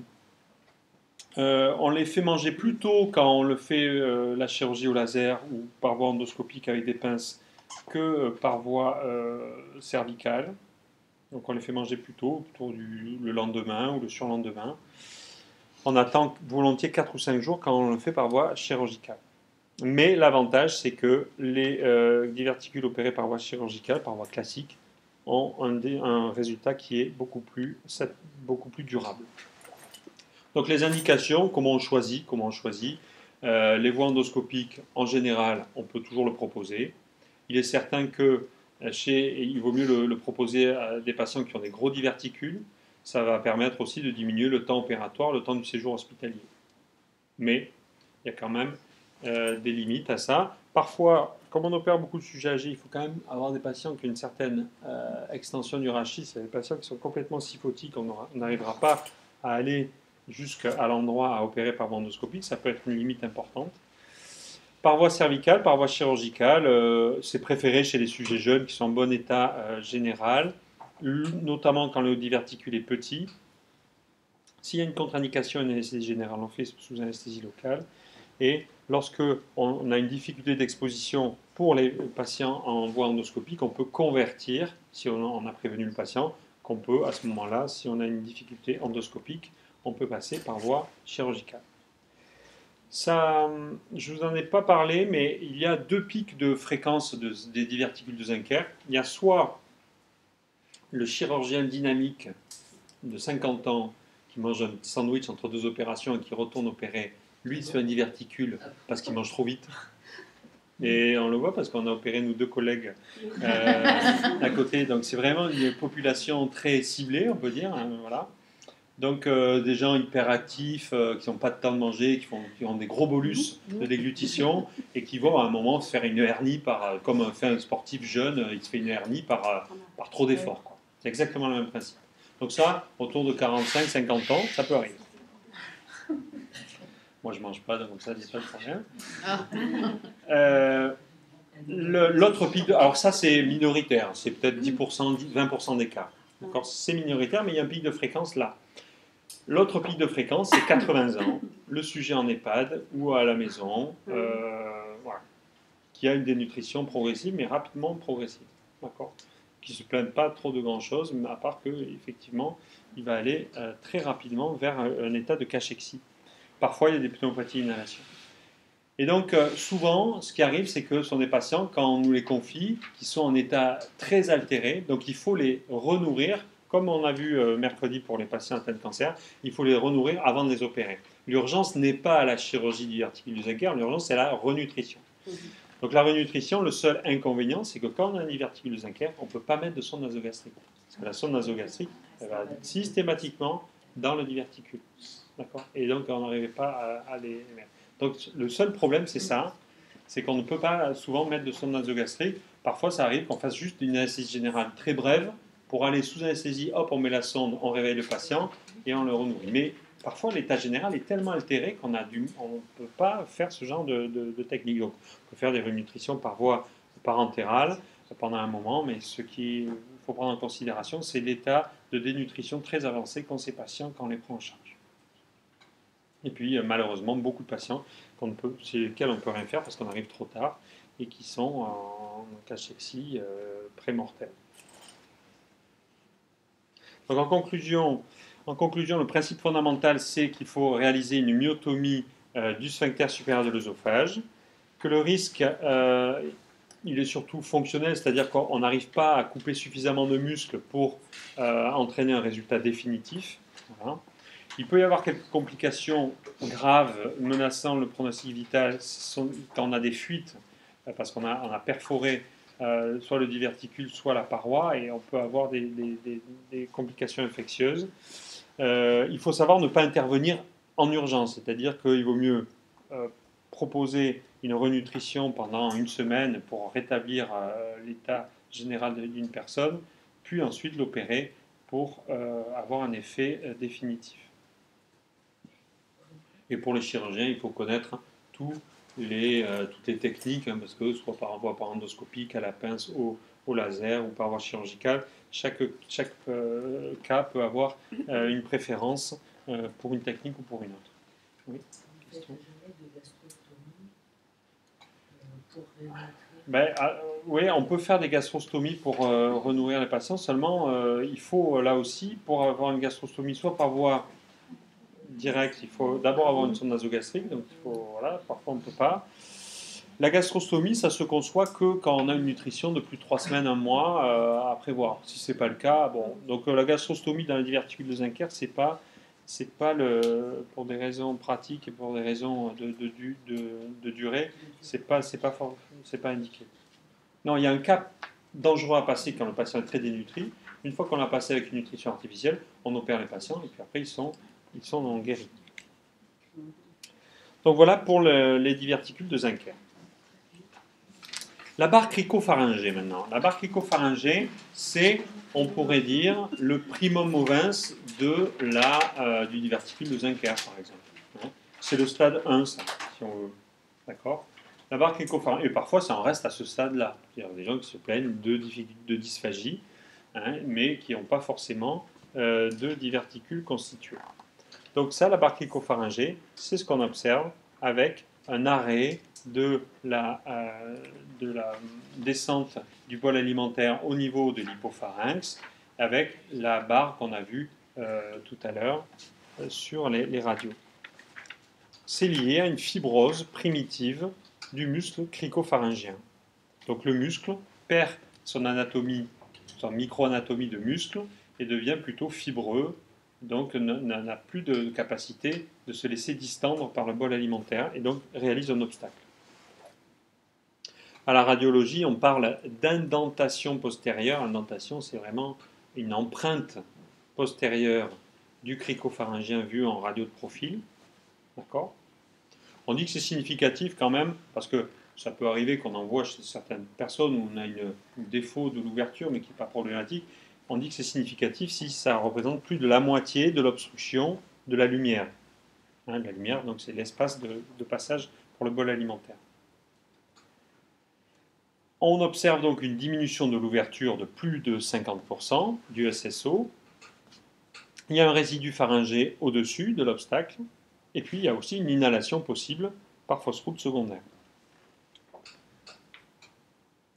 On les fait manger plus tôt quand on le fait la chirurgie au laser ou par voie endoscopique avec des pinces que par voie cervicale. Donc on les fait manger plus tôt, le lendemain ou le surlendemain. On attend volontiers 4 ou 5 jours quand on le fait par voie chirurgicale. Mais l'avantage, c'est que les diverticules opérés par voie chirurgicale, par voie classique, ont un résultat qui est beaucoup plus durable. Donc les indications, comment on choisit les voies endoscopiques, en général, on peut toujours le proposer. Il est certain que il vaut mieux le proposer à des patients qui ont des gros diverticules. Ça va permettre aussi de diminuer le temps opératoire, le temps du séjour hospitalier. Mais il y a quand même des limites à ça. Parfois, comme on opère beaucoup de sujets âgés, il faut quand même avoir des patients qui ont une certaine extension du rachis. C'est des patients qui sont complètement syphotiques. On n'arrivera pas à aller jusqu'à l'endroit à opérer par voie endoscopique. Ça peut être une limite importante. Par voie cervicale, par voie chirurgicale, c'est préféré chez les sujets jeunes qui sont en bon état général, notamment quand le diverticule est petit. S'il y a une contre-indication à une anesthésie générale, on fait sous anesthésie locale. Et lorsque on a une difficulté d'exposition pour les patients en voie endoscopique, on peut convertir, si on a prévenu le patient, qu'on peut à ce moment-là, si on a une difficulté endoscopique, on peut passer par voie chirurgicale. Ça, je ne vous en ai pas parlé, mais il y a 2 pics de fréquence des diverticules de Zenker. Il y a soit le chirurgien dynamique de 50 ans qui mange un petit sandwich entre 2 opérations et qui retourne opérer. Lui, il se fait un diverticule parce qu'il mange trop vite. Et on le voit parce qu'on a opéré nos 2 collègues à côté. Donc c'est vraiment une population très ciblée, on peut dire. Voilà. Donc des gens hyperactifs qui n'ont pas de temps de manger, qui ont des gros bolus de déglutition et qui vont à un moment se faire une hernie comme fait un sportif jeune, il se fait une hernie par trop d'efforts. C'est exactement le même principe. Donc ça, autour de 45-50 ans, ça peut arriver. Moi, je ne mange pas, donc ça, c'est pas de problème. L'autre pic, alors ça c'est minoritaire, c'est peut-être 10%, 20% d'écart. D'accord, c'est minoritaire, mais il y a un pic de fréquence là. L'autre pic de fréquence, c'est 80 ans, le sujet en EHPAD ou à la maison, voilà, qui a une dénutrition progressive, mais rapidement progressive. D'accord, qui ne se plaignent pas trop de grand-chose, mais à part qu'effectivement, il va aller très rapidement vers un état de cachexie. Parfois, il y a des pneumopathies d'inhalation. Et donc, souvent, ce qui arrive, c'est que ce sont des patients, quand on nous les confie, qui sont en état très altéré, donc il faut les renourrir, comme on a vu mercredi pour les patients atteints de cancer, il faut les renourrir avant de les opérer. L'urgence n'est pas à la chirurgie du diverticule du Zincker, l'urgence c'est la renutrition. Donc la renutrition, le seul inconvénient, c'est que quand on a un diverticule du Zincker, on ne peut pas mettre de sonde nasogastrique. Parce que la sonde nasogastrique, elle va systématiquement dans le diverticule. D'accord ? Et donc on n'arrivait pas à les mettre. Donc le seul problème, c'est ça, c'est qu'on ne peut pas souvent mettre de sonde nasogastrique. Parfois, ça arrive qu'on fasse juste une anesthésie générale très brève pour aller sous anesthésie, hop, on met la sonde, on réveille le patient et on le renourrit. Mais parfois, l'état général est tellement altéré qu'on ne peut pas faire ce genre de technique. Donc, on peut faire des renutritions par voie parentérale pendant un moment, mais ce qu'il faut prendre en considération, c'est l'état de dénutrition très avancé qu'ont ces patients quand on les prend en charge. Et puis, malheureusement, beaucoup de patients chez lesquels on ne peut rien faire parce qu'on arrive trop tard et qui sont en cachexie prémortelle. Donc, en conclusion, le principe fondamental, c'est qu'il faut réaliser une myotomie du sphincter supérieur de l'œsophage, que le risque, il est surtout fonctionnel, c'est-à-dire qu'on n'arrive pas à couper suffisamment de muscles pour entraîner un résultat définitif. Voilà. Il peut y avoir quelques complications graves menaçant le pronostic vital quand on a des fuites, parce qu'on a perforé soit le diverticule, soit la paroi, et on peut avoir des complications infectieuses. Il faut savoir ne pas intervenir en urgence, c'est-à-dire qu'il vaut mieux proposer une renutrition pendant une semaine pour rétablir l'état général d'une personne, puis ensuite l'opérer pour avoir un effet définitif. Et pour les chirurgiens, il faut connaître toutes les techniques, parce que soit par voie endoscopique, à la pince, au laser ou par voie chirurgicale, chaque cas peut avoir une préférence pour une technique ou pour une autre. Oui. Oui, on peut faire des gastrostomies pour renourrir les patients, seulement il faut là aussi, pour avoir une gastrostomie, soit par voie direct, il faut d'abord avoir une sonde nasogastrique, donc voilà, parfois on ne peut pas. La gastrostomie, ça se conçoit que quand on a une nutrition de plus de 3 semaines, 1 mois à prévoir. Si ce n'est pas le cas, bon. Donc la gastrostomie dans le diverticule de Zincker, c'est pas pour des raisons pratiques et pour des raisons de durée, c'est pas indiqué. Non, il y a un cas dangereux à passer quand le patient est très dénutri. Une fois qu'on l'a passé avec une nutrition artificielle, on opère les patients et puis après ils sont guéris. Donc voilà pour les diverticules de Zincker. La barre cricopharyngée maintenant. La barre cricopharyngée, c'est, on pourrait dire, le primum movens du diverticule de Zincker, par exemple. C'est le stade 1, ça, si on veut. D'accord ? La barre cricopharyngée, et parfois ça en reste à ce stade-là. Il y a des gens qui se plaignent de dysphagie, mais qui n'ont pas forcément de diverticule constitué. Donc ça, la barre cricopharyngée, c'est ce qu'on observe avec un arrêt de la descente du bol alimentaire au niveau de l'hypopharynx, avec la barre qu'on a vue tout à l'heure sur les radios. C'est lié à une fibrose primitive du muscle cricopharyngien. Donc le muscle perd son anatomie, son microanatomie de muscle et devient plutôt fibreux, donc n'a plus de capacité de se laisser distendre par le bol alimentaire et donc réalise un obstacle. À la radiologie, on parle d'indentation postérieure. L'indentation, c'est vraiment une empreinte postérieure du cricopharyngien vu en radio de profil. D'accord ? On dit que c'est significatif quand même, parce que ça peut arriver qu'on en voit chez certaines personnes où on a un défaut de l'ouverture, mais qui n'est pas problématique. On dit que c'est significatif si ça représente plus de la moitié de l'obstruction de la lumière. La lumière, donc c'est l'espace de passage pour le bol alimentaire. On observe donc une diminution de l'ouverture de plus de 50% du SSO. Il y a un résidu pharyngé au-dessus de l'obstacle. Et puis, il y a aussi une inhalation possible par fausse route secondaire.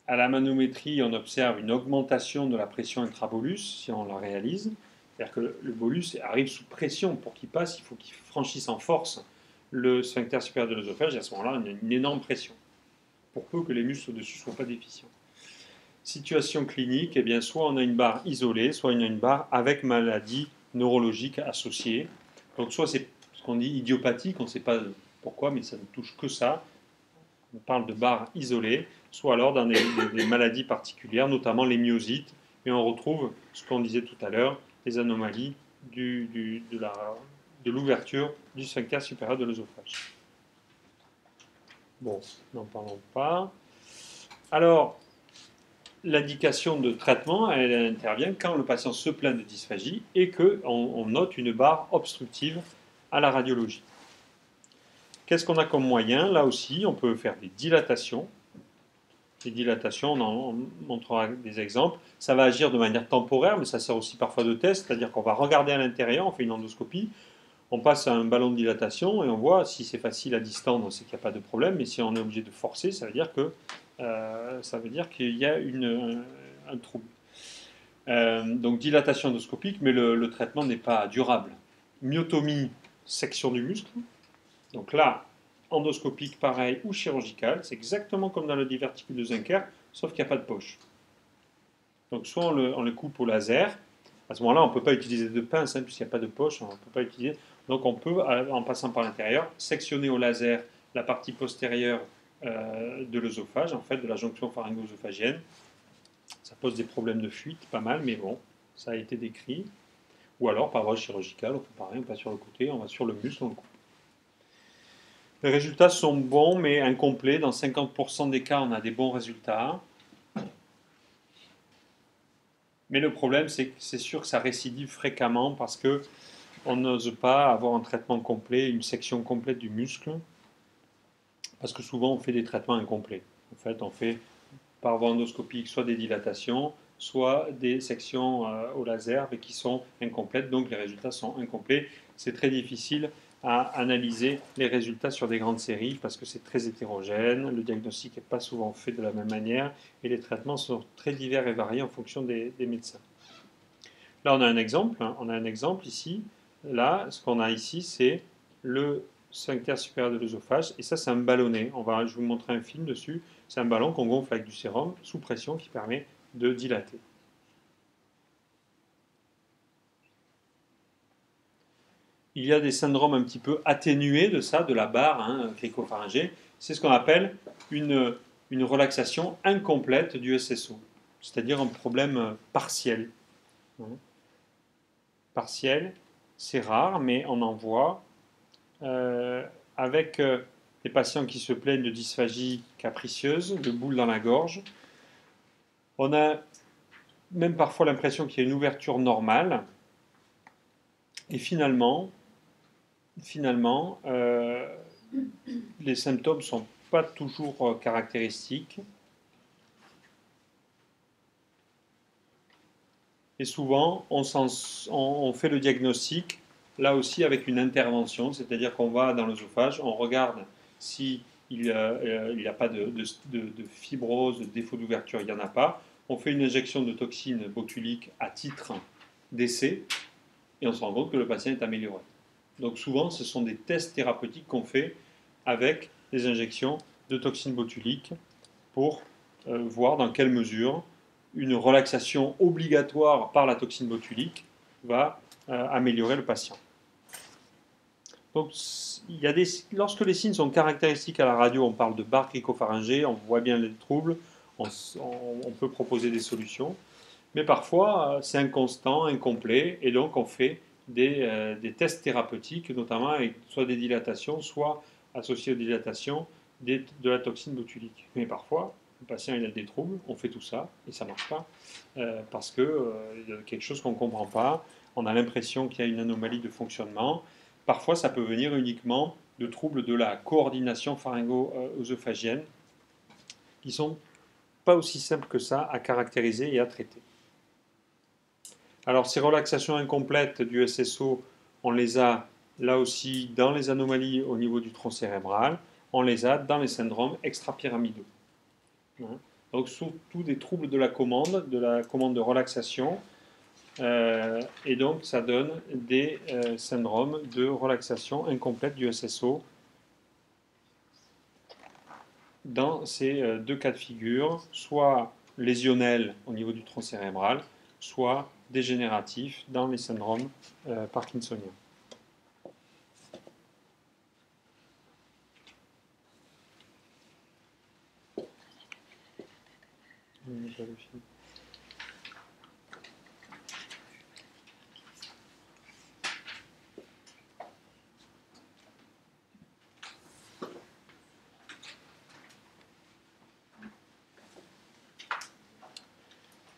À la manométrie, on observe une augmentation de la pression intrabolus si on la réalise. C'est-à-dire que le bolus arrive sous pression. Pour qu'il passe, il faut qu'il franchisse en force le sphincter supérieur de l'œsophage. Et à ce moment-là, il y a une énorme pression, pour peu que les muscles au-dessus ne soient pas déficients. Situation clinique, eh bien, soit on a une barre isolée, soit on a une barre avec maladie neurologique associée. Donc soit c'est ce qu'on dit idiopathique, on ne sait pas pourquoi, mais ça ne touche que ça. On parle de barre isolée, soit alors dans des maladies particulières, notamment les myosites, et on retrouve ce qu'on disait tout à l'heure, les anomalies de l'ouverture du sphincter supérieur de l'œsophage. Bon, n'en parlons pas. Alors, l'indication de traitement, elle intervient quand le patient se plaint de dysphagie et qu'on note une barre obstructive à la radiologie. Qu'est-ce qu'on a comme moyen? Là aussi, on peut faire des dilatations. Les dilatations, on en montrera des exemples. Ça va agir de manière temporaire, mais ça sert aussi parfois de test, c'est-à-dire qu'on va regarder à l'intérieur, on fait une endoscopie, on passe à un ballon de dilatation et on voit si c'est facile à distendre, on sait qu'il n'y a pas de problème, mais si on est obligé de forcer, ça veut dire qu'il y a un trouble. Donc dilatation endoscopique, mais le traitement n'est pas durable. Myotomie, section du muscle. Donc là, endoscopique pareil ou chirurgical, c'est exactement comme dans le diverticule de Zenker, sauf qu'il n'y a pas de poche. Donc soit on le coupe au laser, à ce moment-là on ne peut pas utiliser de pince, puisqu'il n'y a pas de poche, on ne peut pas utiliser. Donc on peut, en passant par l'intérieur, sectionner au laser la partie postérieure de l'œsophage, en fait, de la jonction pharyngo-œsophagienne. Ça pose des problèmes de fuite, pas mal, mais bon, ça a été décrit. Ou alors, par voie chirurgicale, on fait pareil, on passe sur le côté, on va sur le muscle, on le coupe. Les résultats sont bons, mais incomplets. Dans 50% des cas, on a des bons résultats. Mais le problème, c'est que c'est sûr que ça récidive fréquemment parce qu'on n'ose pas avoir un traitement complet, une section complète du muscle, parce que souvent, on fait des traitements incomplets. En fait, on fait par voie endoscopique soit des dilatations, soit des sections au laser, mais qui sont incomplètes, donc les résultats sont incomplets. C'est très difficile à analyser les résultats sur des grandes séries parce que c'est très hétérogène, le diagnostic n'est pas souvent fait de la même manière et les traitements sont très divers et variés en fonction des médecins. Là, on a un exemple, on a un exemple ici. Là, ce qu'on a ici, c'est le sphincter supérieur de l'œsophage et ça, c'est un ballonnet. Je vais vous montrer un film dessus. C'est un ballon qu'on gonfle avec du sérum sous pression qui permet de dilater. Il y a des syndromes un petit peu atténués de ça, de la barre cricopharyngée. C'est ce qu'on appelle une relaxation incomplète du SSO, c'est-à-dire un problème partiel. Partiel, c'est rare, mais on en voit. Avec des patients qui se plaignent de dysphagie capricieuse, de boules dans la gorge. On a même parfois l'impression qu'il y a une ouverture normale. Et finalement les symptômes ne sont pas toujours caractéristiques. Et souvent, on fait le diagnostic, là aussi avec une intervention, c'est-à-dire qu'on va dans l'œsophage, on regarde s'il n'y a pas de fibrose, de défaut d'ouverture, il n'y en a pas. On fait une injection de toxine botulique à titre d'essai, et on se rend compte que le patient est amélioré. Donc souvent, ce sont des tests thérapeutiques qu'on fait avec des injections de toxine botulique pour voir dans quelle mesure une relaxation obligatoire par la toxine botulique va améliorer le patient. Donc, lorsque les signes sont caractéristiques à la radio, on parle de barre cricopharyngée, on voit bien les troubles, on peut proposer des solutions. Mais parfois, c'est inconstant, incomplet, et donc on fait des tests thérapeutiques, notamment avec soit des dilatations, soit associés aux dilatations de la toxine botulique. Mais parfois, le patient il a des troubles, on fait tout ça, et ça ne marche pas, parce qu'il y a quelque chose qu'on ne comprend pas, on a l'impression qu'il y a une anomalie de fonctionnement. Parfois, ça peut venir uniquement de troubles de la coordination pharyngo-œsophagienne, qui sont pas aussi simple que ça à caractériser et à traiter. Alors ces relaxations incomplètes du SSO, on les a là aussi dans les anomalies au niveau du tronc cérébral, on les a dans les syndromes extrapyramidaux. Donc surtout des troubles de la commande de relaxation, et donc ça donne des syndromes de relaxation incomplète du SSO dans ces deux cas de figure, soit lésionnels au niveau du tronc cérébral, soit dégénératifs dans les syndromes parkinsoniens.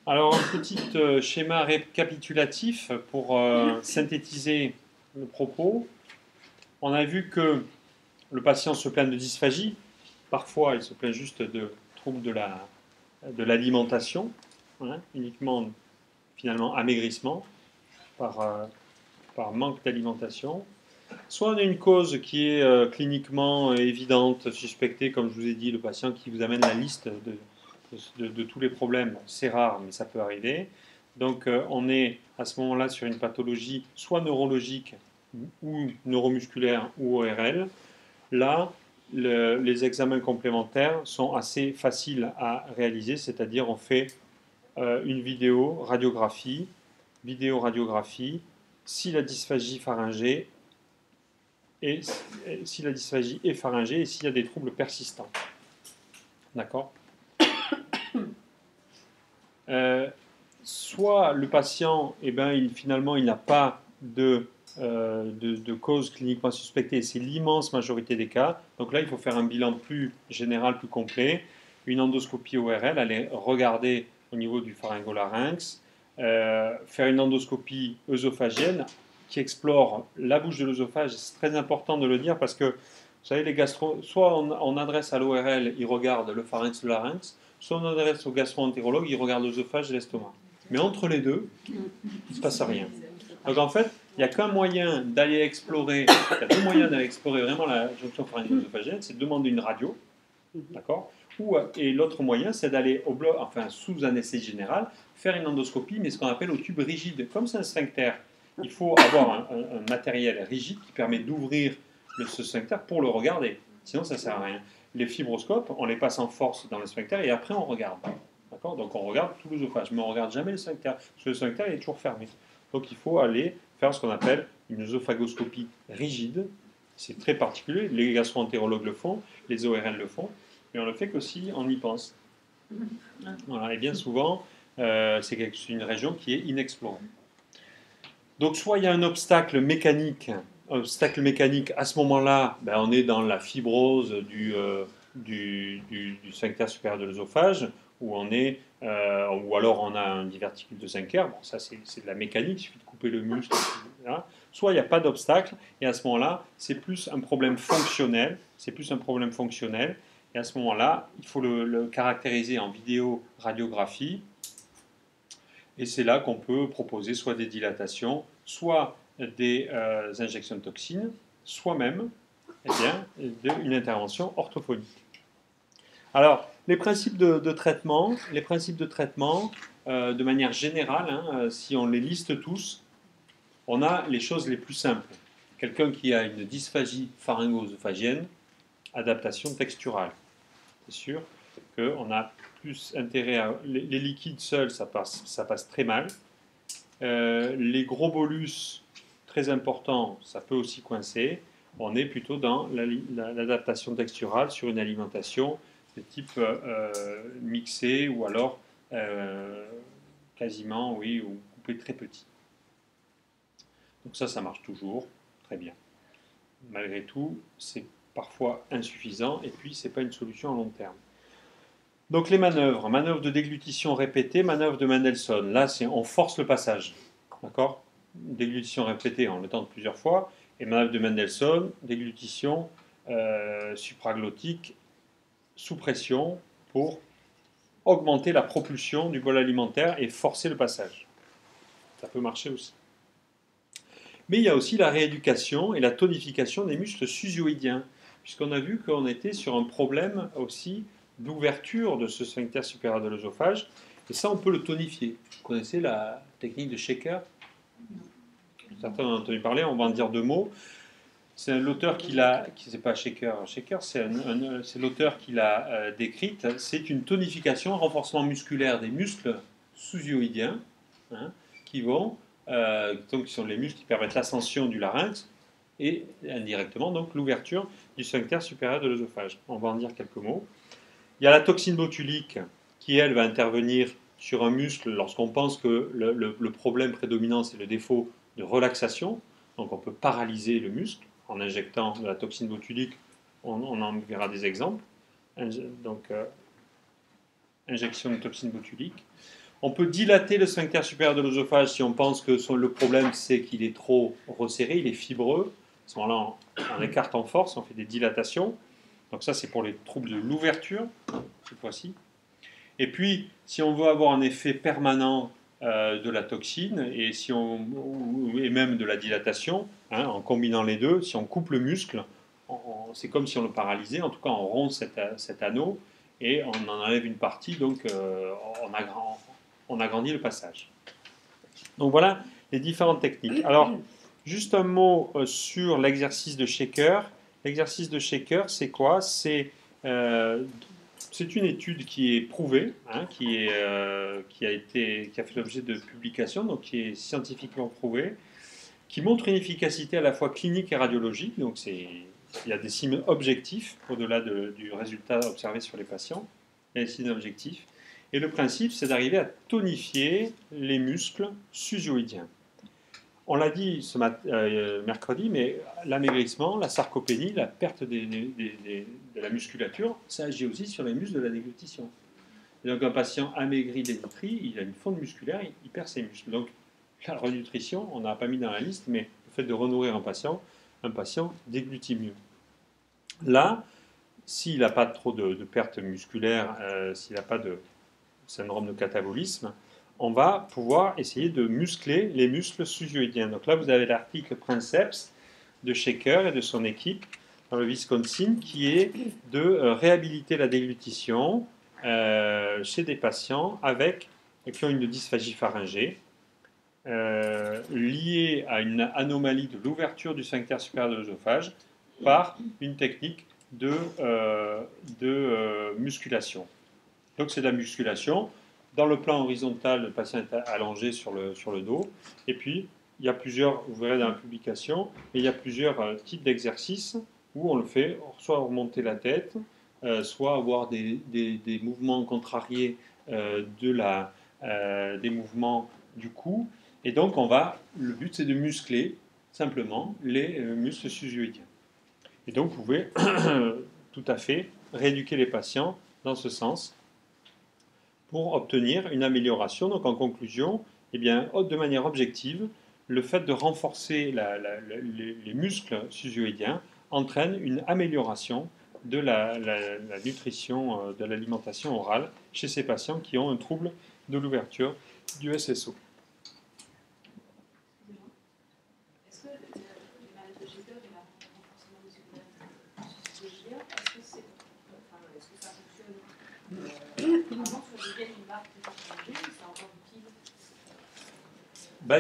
Alors, un petit schéma récapitulatif pour synthétiser le propos. On a vu que le patient se plaint de dysphagie. Parfois, il se plaint juste de troubles de l'alimentation, uniquement, finalement, amaigrissement par manque d'alimentation. Soit on a une cause qui est cliniquement évidente, suspectée, comme je vous ai dit, le patient qui vous amène la liste de tous les problèmes. C'est rare, mais ça peut arriver. Donc on est à ce moment-là sur une pathologie soit neurologique ou neuromusculaire ou ORL. Là, les examens complémentaires sont assez faciles à réaliser, c'est-à-dire on fait une vidéo-radiographie, si la dysphagie pharyngée et si la dysphagie est pharyngée et s'il y a des troubles persistants. D'accord ? Soit le patient, finalement, il n'a pas de cause cliniquement suspectée, et c'est l'immense majorité des cas. Donc là, il faut faire un bilan plus général, plus complet, une endoscopie ORL, aller regarder au niveau du pharyngolarynx, faire une endoscopie œsophagienne qui explore la bouche de l'œsophage. C'est très important de le dire parce que, vous savez, les gastro, soit on adresse à l'ORL, il regarde le pharynx, le larynx, soit on adresse au gastro-entérologue, il regarde l'œsophage et l'estomac. Mais entre les deux, il ne se passe rien. Donc en fait, il n'y a qu'un moyen d'aller explorer, il y a deux moyens d'aller explorer vraiment la jonction pharyngo-œsophagienne, c'est de demander une radio, d'accord ? Et l'autre moyen, c'est d'aller au bloc, enfin sous anesthésie générale, faire une endoscopie, mais ce qu'on appelle au tube rigide. Comme c'est un sphincter, il faut avoir un matériel rigide qui permet d'ouvrir ce sphincter pour le regarder. Sinon, ça ne sert à rien. Les fibroscopes, on les passe en force dans le sphincter et après on regarde. D'accord ? Donc on regarde tout l'œsophage, mais on ne regarde jamais le sphincter, parce que le sphincter est toujours fermé. Donc il faut aller faire ce qu'on appelle une œsophagoscopie rigide. C'est très particulier, les gastro-entérologues le font, les ORL le font, mais on le fait que si on y pense. Voilà, et bien souvent, c'est une région qui est inexplorée. Donc soit il y a un obstacle mécanique, à ce moment-là, on est dans la fibrose du sphincter supérieur de l'œsophage, ou alors on a un diverticule de Zenker. Bon, ça c'est de la mécanique, il suffit de couper le muscle. Etc. Soit il n'y a pas d'obstacle, et à ce moment-là, c'est plus un problème fonctionnel. Et à ce moment-là, il faut le caractériser en vidéo-radiographie. Et c'est là qu'on peut proposer soit des dilatations, soit des injections de toxines, soit même une intervention orthophonique. Alors, les principes de traitement, de manière générale, si on les liste tous, on a les choses les plus simples. Quelqu'un qui a une dysphagie pharyngo-œsophagienne, adaptation texturale. C'est sûr qu'on a plus intérêt à... Les liquides seuls, ça passe très mal. Les gros bolus, très importants, ça peut aussi coincer. On est plutôt dans l'adaptation texturale sur une alimentation de type mixé ou alors quasiment, oui, ou coupé très petit. Donc ça marche toujours très bien. Malgré tout, c'est parfois insuffisant et puis c'est pas une solution à long terme. Donc les manœuvres de déglutition répétée, manœuvre de Mendelssohn. Là, on force le passage, d'accord ? Déglutition répétée, on le tente plusieurs fois, et manœuvre de Mendelssohn, déglutition supraglottique sous pression pour augmenter la propulsion du bol alimentaire et forcer le passage. Ça peut marcher aussi. Mais il y a aussi la rééducation et la tonification des muscles susioïdiens, puisqu'on a vu qu'on était sur un problème aussi d'ouverture de ce sphincter supérieur de l'œsophage, et ça on peut le tonifier. Vous connaissez la technique de shaker? Certains en ont entendu parler, on va en dire 2 mots. C'est l'auteur qui l'a, c'est pas Shaker, c'est l'auteur qui l'a décrite. C'est une tonification, un renforcement musculaire des muscles sous-hyoïdiens, hein, qui vont, donc qui sont les muscles qui permettent l'ascension du larynx et indirectement donc l'ouverture du sphincter supérieur de l'œsophage. On va en dire quelques mots. Il y a la toxine botulique qui, elle, va intervenir sur un muscle lorsqu'on pense que le problème prédominant, c'est le défaut de relaxation. Donc on peut paralyser le muscle en injectant de la toxine botulique. On en verra des exemples. Donc, injection de toxine botulique. On peut dilater le sphincter supérieur de l'œsophage si on pense que le problème, c'est qu'il est trop resserré, il est fibreux. À ce moment-là, on écarte en force, on fait des dilatations. Donc ça, c'est pour les troubles de l'ouverture, cette fois-ci. Et puis, si on veut avoir un effet permanent de la toxine et, et même de la dilatation, hein, en combinant les deux, si on coupe le muscle, c'est comme si on le paralysait, en tout cas on rompt cet anneau et on en enlève une partie, donc on agrandit le passage. Donc voilà les différentes techniques. Alors, juste un mot sur l'exercice de shaker. L'exercice de shaker, c'est quoi? C'est une étude qui est prouvée, hein, qui a fait l'objet de publications, donc qui est scientifiquement prouvée, qui montre une efficacité à la fois clinique et radiologique. Donc il y a des signes objectifs au-delà du résultat observé sur les patients. Il y a des signes objectifs. Et le principe, c'est d'arriver à tonifier les muscles susioïdiens. On l'a dit mercredi, mais l'amaigrissement, la sarcopénie, la perte de la musculature, ça agit aussi sur les muscles de la déglutition. Et donc un patient amaigri, dénutri, il a une fonte musculaire, il perd ses muscles. Donc la renutrition, on n'a pas mis dans la liste, mais le fait de renourrir un patient déglutit mieux. Là, s'il n'a pas trop de perte musculaire, s'il n'a pas de syndrome de catabolisme, on va pouvoir essayer de muscler les muscles susioïdiens. Donc là, vous avez l'article Princeps de Shaker et de son équipe dans le Wisconsin qui est de réhabiliter la déglutition chez des patients qui ont une dysphagie pharyngée liée à une anomalie de l'ouverture du sphincter supérieur de l'œsophage par une technique de musculation. Donc c'est de la musculation. Dans le plan horizontal, le patient est allongé sur le dos. Et puis, il y a plusieurs, vous verrez dans la publication, et il y a plusieurs types d'exercices où on le fait, soit remonter la tête, soit avoir des mouvements contrariés des mouvements du cou. Et donc, le but, c'est de muscler simplement les muscles susioïdiens. Et donc, vous pouvez tout à fait rééduquer les patients dans ce sens pour obtenir une amélioration. Donc en conclusion, eh bien, de manière objective, le fait de renforcer les muscles susioïdiens entraîne une amélioration de la nutrition, de l'alimentation orale chez ces patients qui ont un trouble de l'ouverture du SSO. Est-ce que les maladies de Shaker et le renforcement musculaire susioïdien, est-ce que ça fonctionne vraiment sur lesquels une marque de technologie ou c'est encore utile?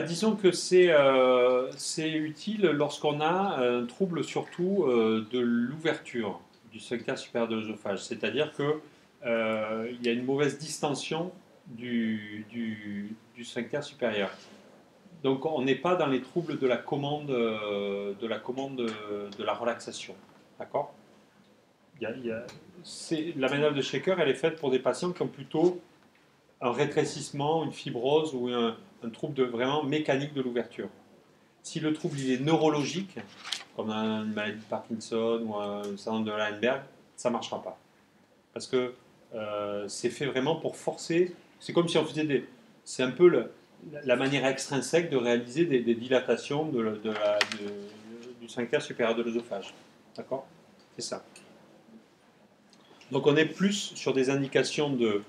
Disons que c'est utile lorsqu'on a un trouble surtout de l'ouverture du sphincter supérieur de l'œsophage, c'est-à-dire qu'il y a une mauvaise distension du sphincter supérieur. Donc on n'est pas dans les troubles de la commande de la relaxation, d'accord? La manœuvre de Shaker, elle est faite pour des patients qui ont plutôt un rétrécissement, une fibrose ou un trouble vraiment mécanique de l'ouverture. Si le trouble il est neurologique, comme une maladie de Parkinson ou un syndrome de Lindbergh, ça ne marchera pas. Parce que c'est fait vraiment pour forcer. C'est comme si on faisait c'est un peu la manière extrinsèque de réaliser des dilatations du sphincter supérieur de l'œsophage. D'accord? C'est ça. Donc on est plus sur des indications de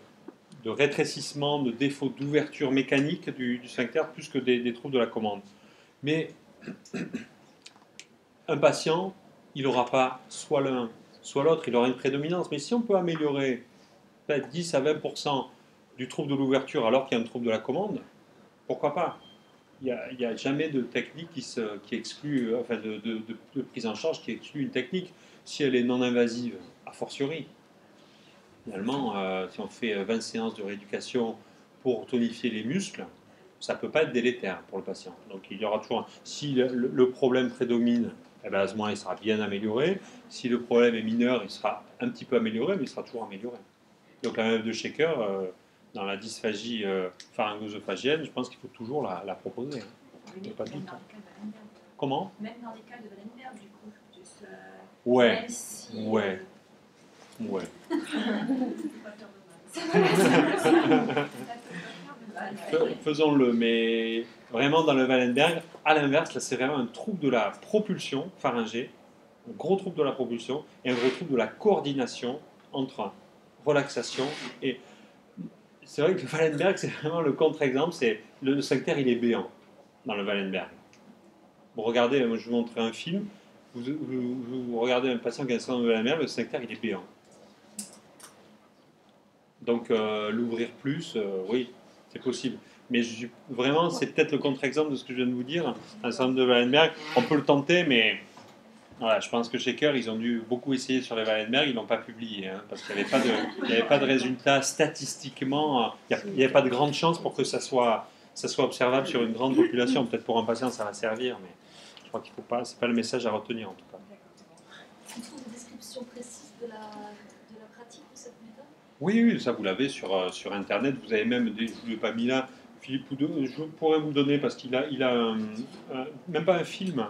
de rétrécissement, de défaut d'ouverture mécanique du sphincter, plus que des troubles de la commande. Mais un patient, il n'aura pas soit l'un, soit l'autre, il aura une prédominance. Mais si on peut améliorer peut-être 10 à 20% du trouble de l'ouverture alors qu'il y a un trouble de la commande, pourquoi pas? Il n'y a jamais de technique qui exclut, enfin de prise en charge qui exclut une technique si elle est non invasive, a fortiori. Finalement, si on fait 20 séances de rééducation pour tonifier les muscles, ça ne peut pas être délétère pour le patient. Donc il y aura toujours, si le problème prédomine, eh ben, à ce moment-là, il sera bien amélioré. Si le problème est mineur, il sera un petit peu amélioré, mais il sera toujours amélioré. Donc la manœuvre de shaker, dans la dysphagie pharyngo-œsophagienne, je pense qu'il faut toujours la proposer. Hein. Il n'y a pas de doute. Comment? Même dans les cas de Wallenberg, du coup. Juste, ouais. Même si, ouais. Ouais. Faisons-le, mais vraiment dans le Wallenberg, à l'inverse, là c'est vraiment un trouble de la propulsion pharyngée, un gros trouble de la propulsion et un gros trouble de la coordination entre relaxation et. C'est vrai que le Wallenberg, c'est vraiment le contre-exemple, c'est le sphincter, il est béant dans le Wallenberg. Vous regardez, moi je vous montrer un film, vous regardez un patient qui a un syndrome de Wallenberg, le sphincter, il est béant. Donc l'ouvrir plus, oui, c'est possible. Mais vraiment, c'est peut-être le contre-exemple de ce que je viens de vous dire. Un syndrome de Wallenberg, on peut le tenter, mais voilà, je pense que Shaker, ils ont dû beaucoup essayer sur les Wallenberg, ils ne l'ont pas publié, hein, parce qu'il n'y avait pas de résultats statistiquement, il n'y avait pas de grande chance pour que ça soit observable sur une grande population. Peut-être pour un patient, ça va servir, mais je crois qu'il faut pas, c'est pas le message à retenir en tout cas. Tu trouves une description précise de la pratique de cette méthode? Oui, ça vous l'avez sur Internet. Vous avez même, je ne l'ai pas mis là, Philippe Oudeux, je pourrais vous le donner parce qu'il a même pas un film,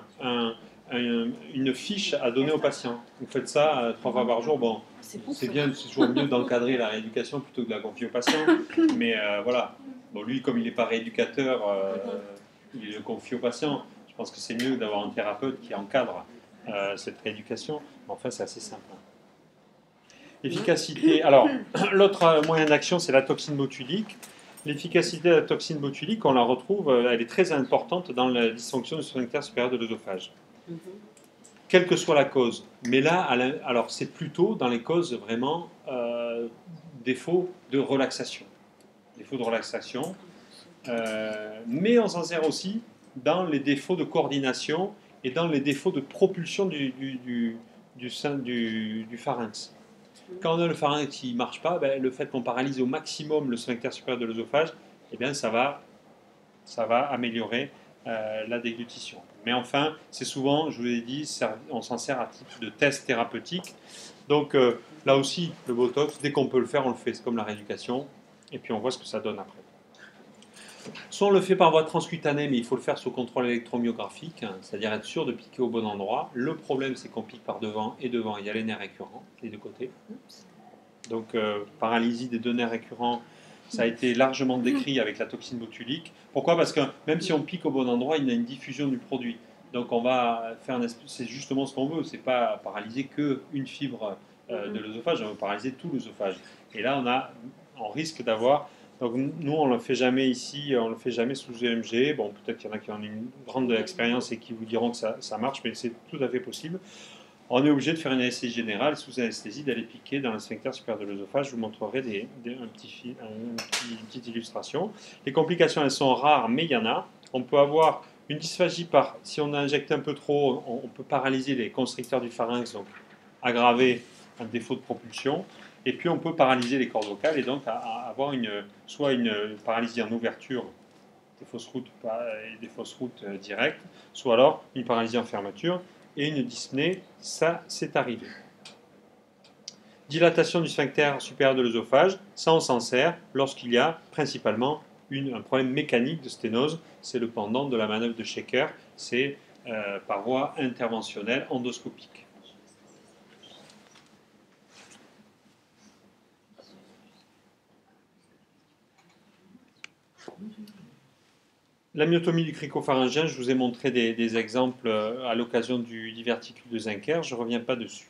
une fiche à donner aux patients. Vous faites ça 3 fois par jour. Bon, c'est bien, c'est toujours mieux d'encadrer la rééducation plutôt que de la confier aux patients. Mais voilà. Bon, lui, comme il n'est pas rééducateur, il le confie aux patients. Je pense que c'est mieux d'avoir un thérapeute qui encadre cette rééducation. Mais enfin, c'est assez simple. Efficacité. Alors, l'autre moyen d'action, c'est la toxine botulique. L'efficacité de la toxine botulique, on la retrouve, elle est très importante dans la dysfonction du sphincter supérieur de l'œsophage. Quelle que soit la cause. Mais là, alors c'est plutôt dans les causes vraiment défaut de relaxation. Défaut de relaxation. Mais on s'en sert aussi dans les défauts de coordination et dans les défauts de propulsion du pharynx. Quand on a le pharynx qui ne marche pas, ben, le fait qu'on paralyse au maximum le sphincter supérieur de l'œsophage, eh bien, ça va améliorer la déglutition. Mais enfin, c'est souvent, je vous l'ai dit, on s'en sert à titre de test thérapeutique. Donc là aussi, le Botox, dès qu'on peut le faire, on le fait. C'est comme la rééducation. Et puis on voit ce que ça donne après. Soit on le fait par voie transcutanée, mais il faut le faire sous contrôle électromyographique, hein, c'est-à-dire être sûr de piquer au bon endroit. Le problème, c'est qu'on pique par devant, et devant, il y a les nerfs récurrents, les deux côtés. Donc, paralysie des deux nerfs récurrents, ça a été largement décrit avec la toxine botulique. Pourquoi? Parce que même si on pique au bon endroit, il y a une diffusion du produit. Donc, on va faire c'est justement ce qu'on veut, c'est pas paralyser qu'une fibre de l'œsophage, on veut paralyser tout l'œsophage. Et là, on risque d'avoir. Donc nous, on ne le fait jamais ici, on ne le fait jamais sous EMG. Bon, peut-être qu'il y en a qui ont une grande expérience et qui vous diront que ça marche, mais c'est tout à fait possible. On est obligé de faire une anesthésie générale, sous anesthésie, d'aller piquer dans le sphincter supérieur de l'œsophage. Je vous montrerai une petite illustration. Les complications, elles sont rares, mais il y en a. On peut avoir une dysphagie si on injecte un peu trop, on peut paralyser les constricteurs du pharynx, donc aggraver un défaut de propulsion. Et puis on peut paralyser les cordes vocales et donc avoir soit une paralysie en ouverture, des fausses routes directes, soit alors une paralysie en fermeture et une dyspnée, ça c'est arrivé. Dilatation du sphincter supérieur de l'œsophage, ça on s'en sert lorsqu'il y a principalement un problème mécanique de sténose, c'est le pendant de la manœuvre de Shaker, c'est par voie interventionnelle endoscopique. La myotomie du cricopharyngien, je vous ai montré des exemples à l'occasion du diverticule de Zincker, je ne reviens pas dessus.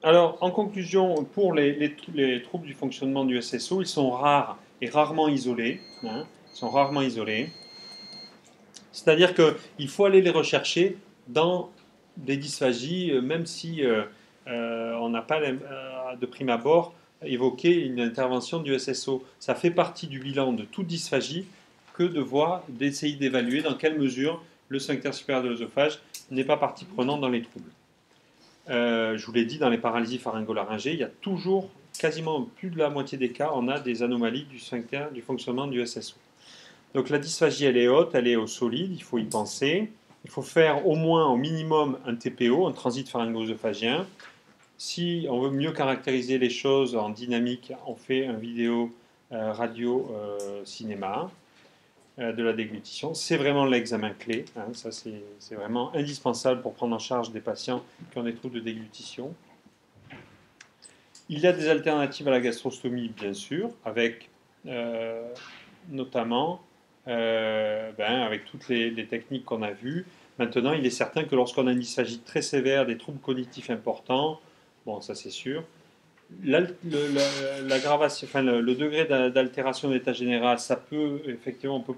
Alors, en conclusion, pour les troubles du fonctionnement du SSO, ils sont rares et rarement isolés. Hein, ils sont rarement isolés. C'est-à-dire qu'il faut aller les rechercher dans des dysphagies, même si on n'a pas de prime abord évoqué une intervention du SSO. Ça fait partie du bilan de toute dysphagie que d'essayer d'évaluer dans quelle mesure le sphincter supérieur de l'œsophage n'est pas partie prenante dans les troubles. Je vous l'ai dit, dans les paralysies pharyngolaryngées, il y a toujours, quasiment plus de la moitié des cas, on a des anomalies du sphincter, du fonctionnement du SSO. Donc la dysphagie, elle est haute, elle est au solide, il faut y penser. Il faut faire au moins, au minimum, un TPO, un transit pharyngo-œsophagien. Si on veut mieux caractériser les choses en dynamique, on fait un vidéo radio-cinéma de la déglutition. C'est vraiment l'examen clé. Hein, ça, c'est vraiment indispensable pour prendre en charge des patients qui ont des troubles de déglutition. Il y a des alternatives à la gastrostomie, bien sûr, avec notamment avec toutes les techniques qu'on a vues. Maintenant, il est certain que lorsqu'on a une dysphagie très sévère, des troubles cognitifs importants, bon, ça c'est sûr, l'aggravation, le degré d'altération de l'état général, ça peut, effectivement, on peut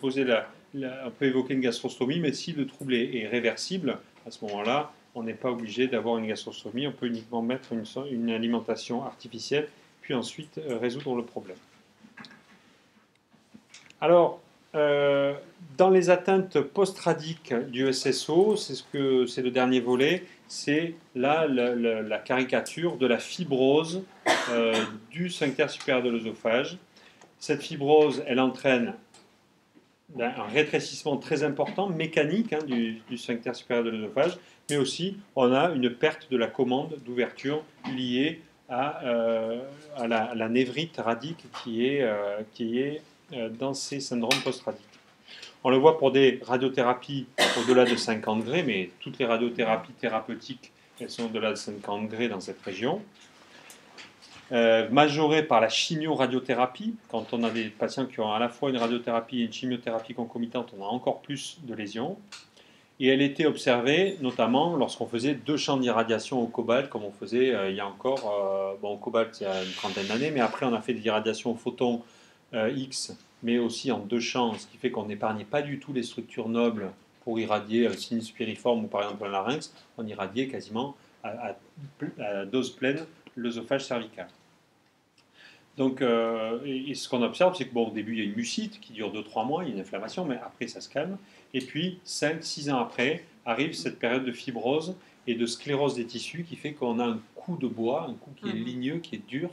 évoquer une gastrostomie, mais si le trouble est réversible, à ce moment-là, on n'est pas obligé d'avoir une gastrostomie, on peut uniquement mettre une alimentation artificielle, puis ensuite résoudre le problème. Alors, dans les atteintes post-radiques du SSO, c'est le dernier volet, c'est là la caricature de la fibrose du sphincter supérieur de l'œsophage. Cette fibrose, elle entraîne un rétrécissement très important, mécanique, hein, du sphincter supérieur de l'œsophage, mais aussi on a une perte de la commande d'ouverture liée à la névrite radique qui est dans ces syndromes post-radiques. On le voit pour des radiothérapies au-delà de 50 degrés, mais toutes les radiothérapies thérapeutiques, elles sont au-delà de 50 degrés dans cette région. Majorée par la chimio-radiothérapie, quand on a des patients qui ont à la fois une radiothérapie et une chimiothérapie concomitante, on a encore plus de lésions. Et elle était observée notamment lorsqu'on faisait 2 champs d'irradiation au cobalt, comme on faisait il y a encore, au cobalt il y a une trentaine d'années, mais après on a fait des irradiations au photon X, mais aussi en 2 champs, ce qui fait qu'on n'épargnait pas du tout les structures nobles pour irradier le sinus piriforme ou par exemple un larynx, on irradiait quasiment à dose pleine l'œsophage cervical. Donc, et ce qu'on observe, c'est que au début, il y a une mucite qui dure 2-3 mois, il y a une inflammation, mais après, ça se calme. Et puis, 5-6 ans après, arrive cette période de fibrose et de sclérose des tissus qui fait qu'on a un cou de bois, un cou qui est ligneux, qui est dur.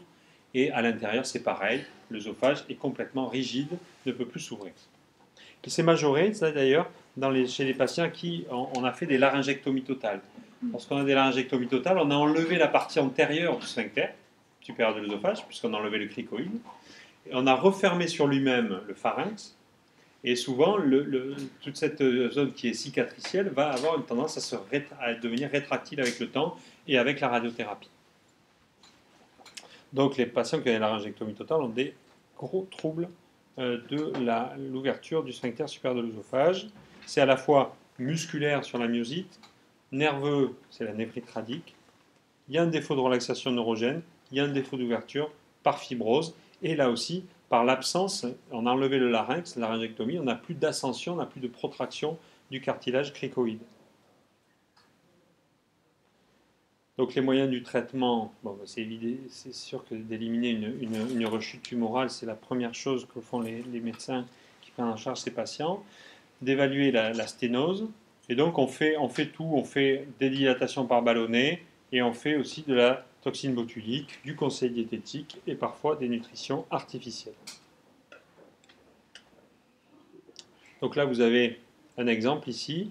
Et à l'intérieur, c'est pareil, l'œsophage est complètement rigide, ne peut plus s'ouvrir. Et c'est majoré, ça d'ailleurs, chez les patients qui on a fait des laryngectomies totales. Lorsqu'on a des laryngectomies totales, on a enlevé la partie antérieure du sphincter supérieur de l'œsophage, puisqu'on a enlevé le cricoïde. Et on a refermé sur lui-même le pharynx. Et souvent, toute cette zone qui est cicatricielle va avoir une tendance à devenir rétractile avec le temps et avec la radiothérapie. Donc les patients qui ont des laryngectomies totales ont des gros troubles de l'ouverture du sphincter supérieur de l'œsophage. C'est à la fois musculaire sur la myosite, nerveux, c'est la névrite radique. Il y a un défaut de relaxation neurogène, il y a un défaut d'ouverture par fibrose, et là aussi, par l'absence, on a enlevé le larynx, la laryngectomie, on n'a plus d'ascension, on n'a plus de protraction du cartilage cricoïde. Donc les moyens du traitement, c'est sûr que d'éliminer une rechute tumorale, c'est la première chose que font les médecins qui prennent en charge ces patients, d'évaluer la sténose, et donc on fait tout, on fait des dilatations par ballonnet, et on fait aussi de la toxine botulique, du conseil diététique et parfois des nutritions artificielles. Donc là, vous avez un exemple ici.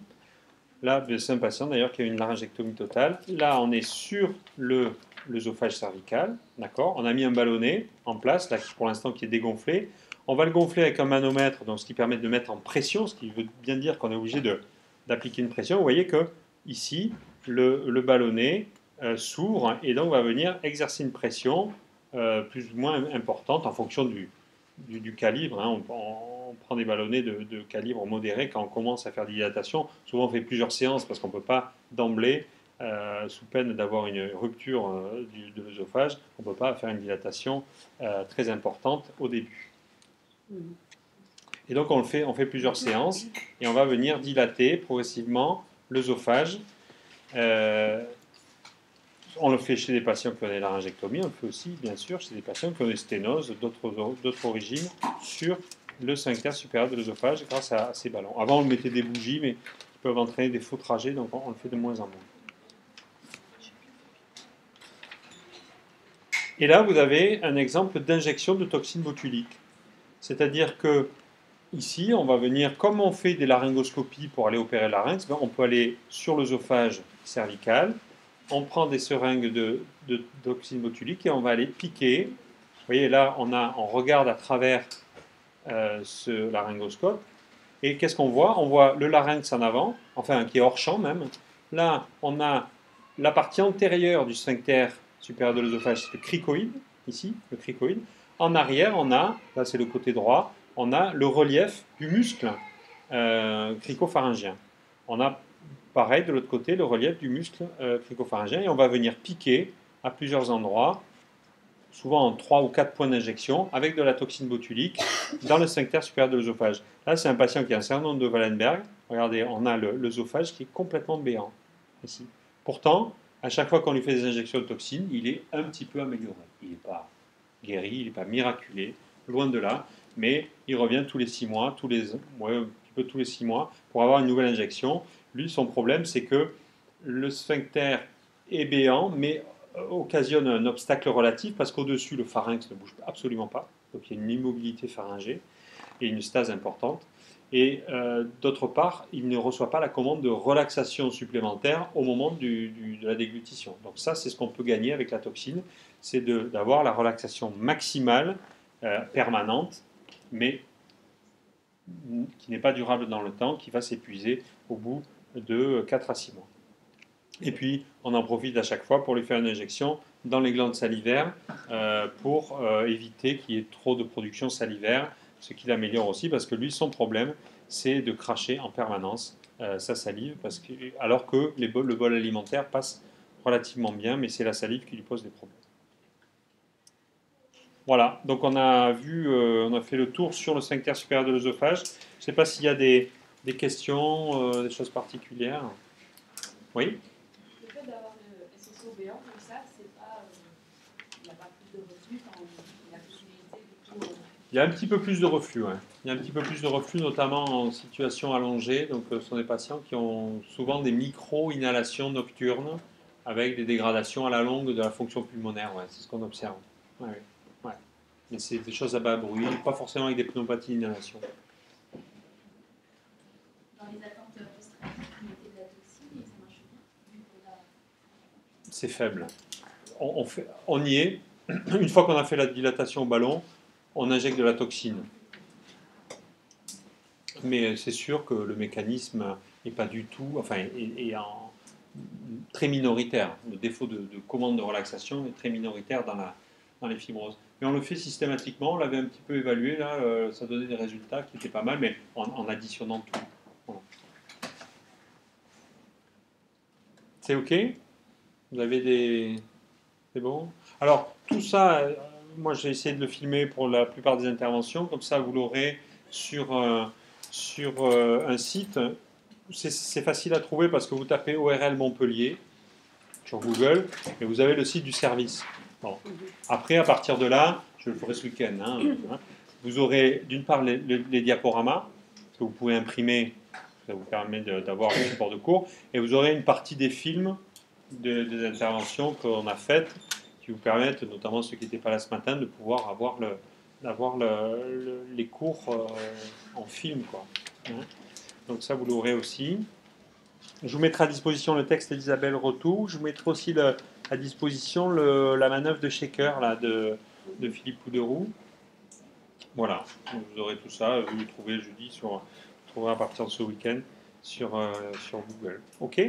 Là, c'est un patient d'ailleurs qui a une laryngectomie totale. Là, on est sur l'œsophage cervical, d'accord. On a mis un ballonnet en place, là pour l'instant qui est dégonflé. On va le gonfler avec un manomètre, donc ce qui permet de mettre en pression, ce qui veut bien dire qu'on est obligé d'appliquer une pression. Vous voyez que ici, le ballonnet s'ouvre et donc va venir exercer une pression plus ou moins importante en fonction du calibre. Hein. On prend des ballonnets de calibre modéré quand on commence à faire des dilatations. Souvent on fait plusieurs séances parce qu'on ne peut pas d'emblée sous peine d'avoir une rupture de l'œsophage, on ne peut pas faire une dilatation très importante au début. Et donc on fait plusieurs séances et on va venir dilater progressivement l'œsophage. On le fait chez des patients qui ont des laryngectomies, on le fait aussi bien sûr chez des patients qui ont des sténoses d'autres origines sur le sphincter supérieur de l'œsophage grâce à ces ballons. Avant on mettait des bougies mais ils peuvent entraîner des faux trajets, donc on le fait de moins en moins. Et là, vous avez un exemple d'injection de toxine botulique. C'est-à-dire que ici, on va venir, comme on fait des laryngoscopies pour aller opérer le larynx, on peut aller sur l'œsophage cervical, on prend des seringues de toxine botulique et on va aller piquer. Vous voyez, là, on regarde à travers ce laryngoscope. Et qu'est-ce qu'on voit? On voit le larynx en avant, enfin qui est hors champ même. Là, on a la partie antérieure du sphincter supérieur de l'œsophage, c'est le cricoïde, ici, le cricoïde. En arrière, on a, là c'est le côté droit, on a le relief du muscle cricopharyngien. On a, pareil, de l'autre côté, le relief du muscle cricopharyngien, et on va venir piquer à plusieurs endroits, souvent en 3 ou 4 points d'injection, avec de la toxine botulique dans le sphincter supérieur de l'œsophage. Là, c'est un patient qui a un syndrome de Wallenberg. Regardez, on a l'œsophage qui est complètement béant, ici. Pourtant, à chaque fois qu'on lui fait des injections de toxines, il est un petit peu amélioré. Il n'est pas guéri, il n'est pas miraculé, loin de là, mais il revient tous les 6 mois, un petit peu tous les 6 mois, pour avoir une nouvelle injection. Lui, son problème, c'est que le sphincter est béant, mais occasionne un obstacle relatif, parce qu'au-dessus, le pharynx ne bouge absolument pas, donc il y a une immobilité pharyngée et une stase importante. Et d'autre part, il ne reçoit pas la commande de relaxation supplémentaire au moment de la déglutition. Donc ça, c'est ce qu'on peut gagner avec la toxine, c'est d'avoir la relaxation maximale, permanente, mais qui n'est pas durable dans le temps, qui va s'épuiser au bout de 4 à 6 mois. Et puis, on en profite à chaque fois pour lui faire une injection dans les glandes salivaires pour éviter qu'il y ait trop de production salivaire, ce qui l'améliore aussi, parce que lui, son problème, c'est de cracher en permanence sa salive, alors que le bol alimentaire passe relativement bien, mais c'est la salive qui lui pose des problèmes. Voilà, donc on a fait le tour sur le sphincter supérieur de l'œsophage. Je ne sais pas s'il y a des questions, des choses particulières. Oui? Le fait d'avoir le SSO béant comme ça, c'est pas. Il n'y a pas plus de reflux quand il y a la possibilité de tout. Il y a un petit peu plus de reflux, ouais. Il y a un petit peu plus de reflux, notamment en situation allongée. Donc, ce sont des patients qui ont souvent des micro-inhalations nocturnes avec des dégradations à la longue de la fonction pulmonaire. Ouais, c'est ce qu'on observe. Ouais, ouais. Mais c'est des choses à bas bruit, pas forcément avec des pneumopathies d'inhalation. Dans les attentes restreintes, vous mettez de la toxine et ça marche bien. C'est faible. On y est. Une fois qu'on a fait la dilatation au ballon, on injecte de la toxine. Mais c'est sûr que le mécanisme n'est pas du tout, enfin, est très minoritaire. Le défaut de commande de relaxation est très minoritaire dans les fibroses. Mais on le fait systématiquement, on l'avait un petit peu évalué, là, ça donnait des résultats qui étaient pas mal, mais en additionnant tout. Voilà. C'est OK? Vous avez des... C'est bon? Alors, tout ça, moi j'ai essayé de le filmer pour la plupart des interventions, comme ça vous l'aurez sur un site. C'est facile à trouver parce que vous tapez ORL Montpellier sur Google et vous avez le site du service. Bon. Après, à partir de là, je le ferai ce week-end, vous aurez d'une part les diaporamas que vous pouvez imprimer, ça vous permet d'avoir le support de cours, et vous aurez une partie des films des interventions qu'on a faites qui vous permettent, notamment ceux qui n'étaient pas là ce matin, de pouvoir avoir les cours en film, quoi. Donc ça, vous l'aurez aussi. Je vous mettrai à disposition le texte d'Isabelle Rotou. Je vous mettrai aussi à disposition la manœuvre de shaker là, de Philippe Couderoux. Voilà, donc vous aurez tout ça. Vous le trouvez jeudi, vous trouverez à partir de ce week-end sur Google. OK?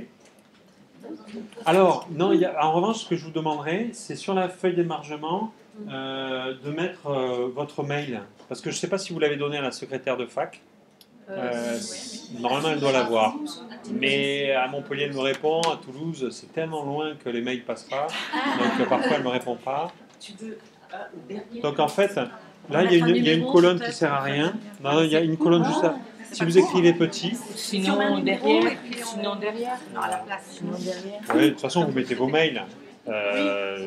Alors, non, en revanche, ce que je vous demanderai, c'est sur la feuille d'émargement de mettre votre mail. Parce que je ne sais pas si vous l'avez donné à la secrétaire de fac. Normalement, elle doit l'avoir. Mais à Montpellier, elle me répond. À Toulouse, c'est tellement loin que les mails passent pas. Donc parfois, elle ne me répond pas. Donc en fait, là, il y a une colonne qui sert à rien. Non, il y a une colonne juste à... Si vous écrivez petit... Sinon derrière, non, à la place. Sinon derrière. Oui, de toute façon, vous mettez vos mails.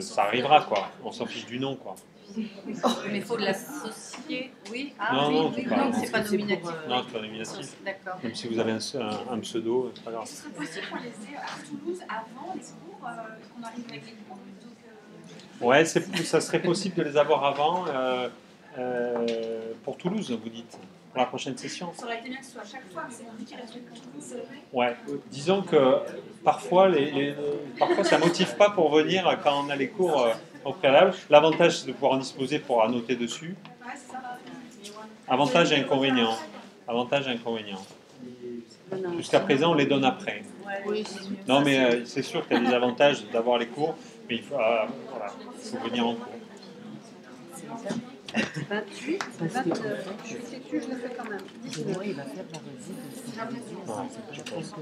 Ça arrivera, quoi. On s'en fiche du nom, quoi. Mais il faut l'associer, oui. Non, non, oui, pas- c'est pas nominatif. Non, c'est pas nominatif. D'accord. Même si vous avez un pseudo, c'est pas grave. Ce serait possible qu'on les ait à Toulouse avant les cours, qu'on arrive avec les cours plutôt que. Ouais, ça serait possible de les avoir avant pour Toulouse, vous dites, pour la prochaine session. Ça aurait été bien que ce soit à chaque fois, mais c'est compliqué la truc comme Toulouse. Ouais, disons que parfois, parfois ça ne motive pas pour venir quand on a les cours au préalable. L'avantage, c'est de pouvoir en disposer pour annoter dessus. Ouais, c'est ça. Avantage et inconvénient. Avantage et inconvénient. Jusqu'à présent, on les donne après. Oui, c'est mieux. Non, mais c'est sûr qu'il y a des avantages d'avoir les cours, mais il faut venir en cours. 28, Parce que, 29, je sais plus, je le fais quand même. 19. moi, il va faire la revue de Ouais, je pense.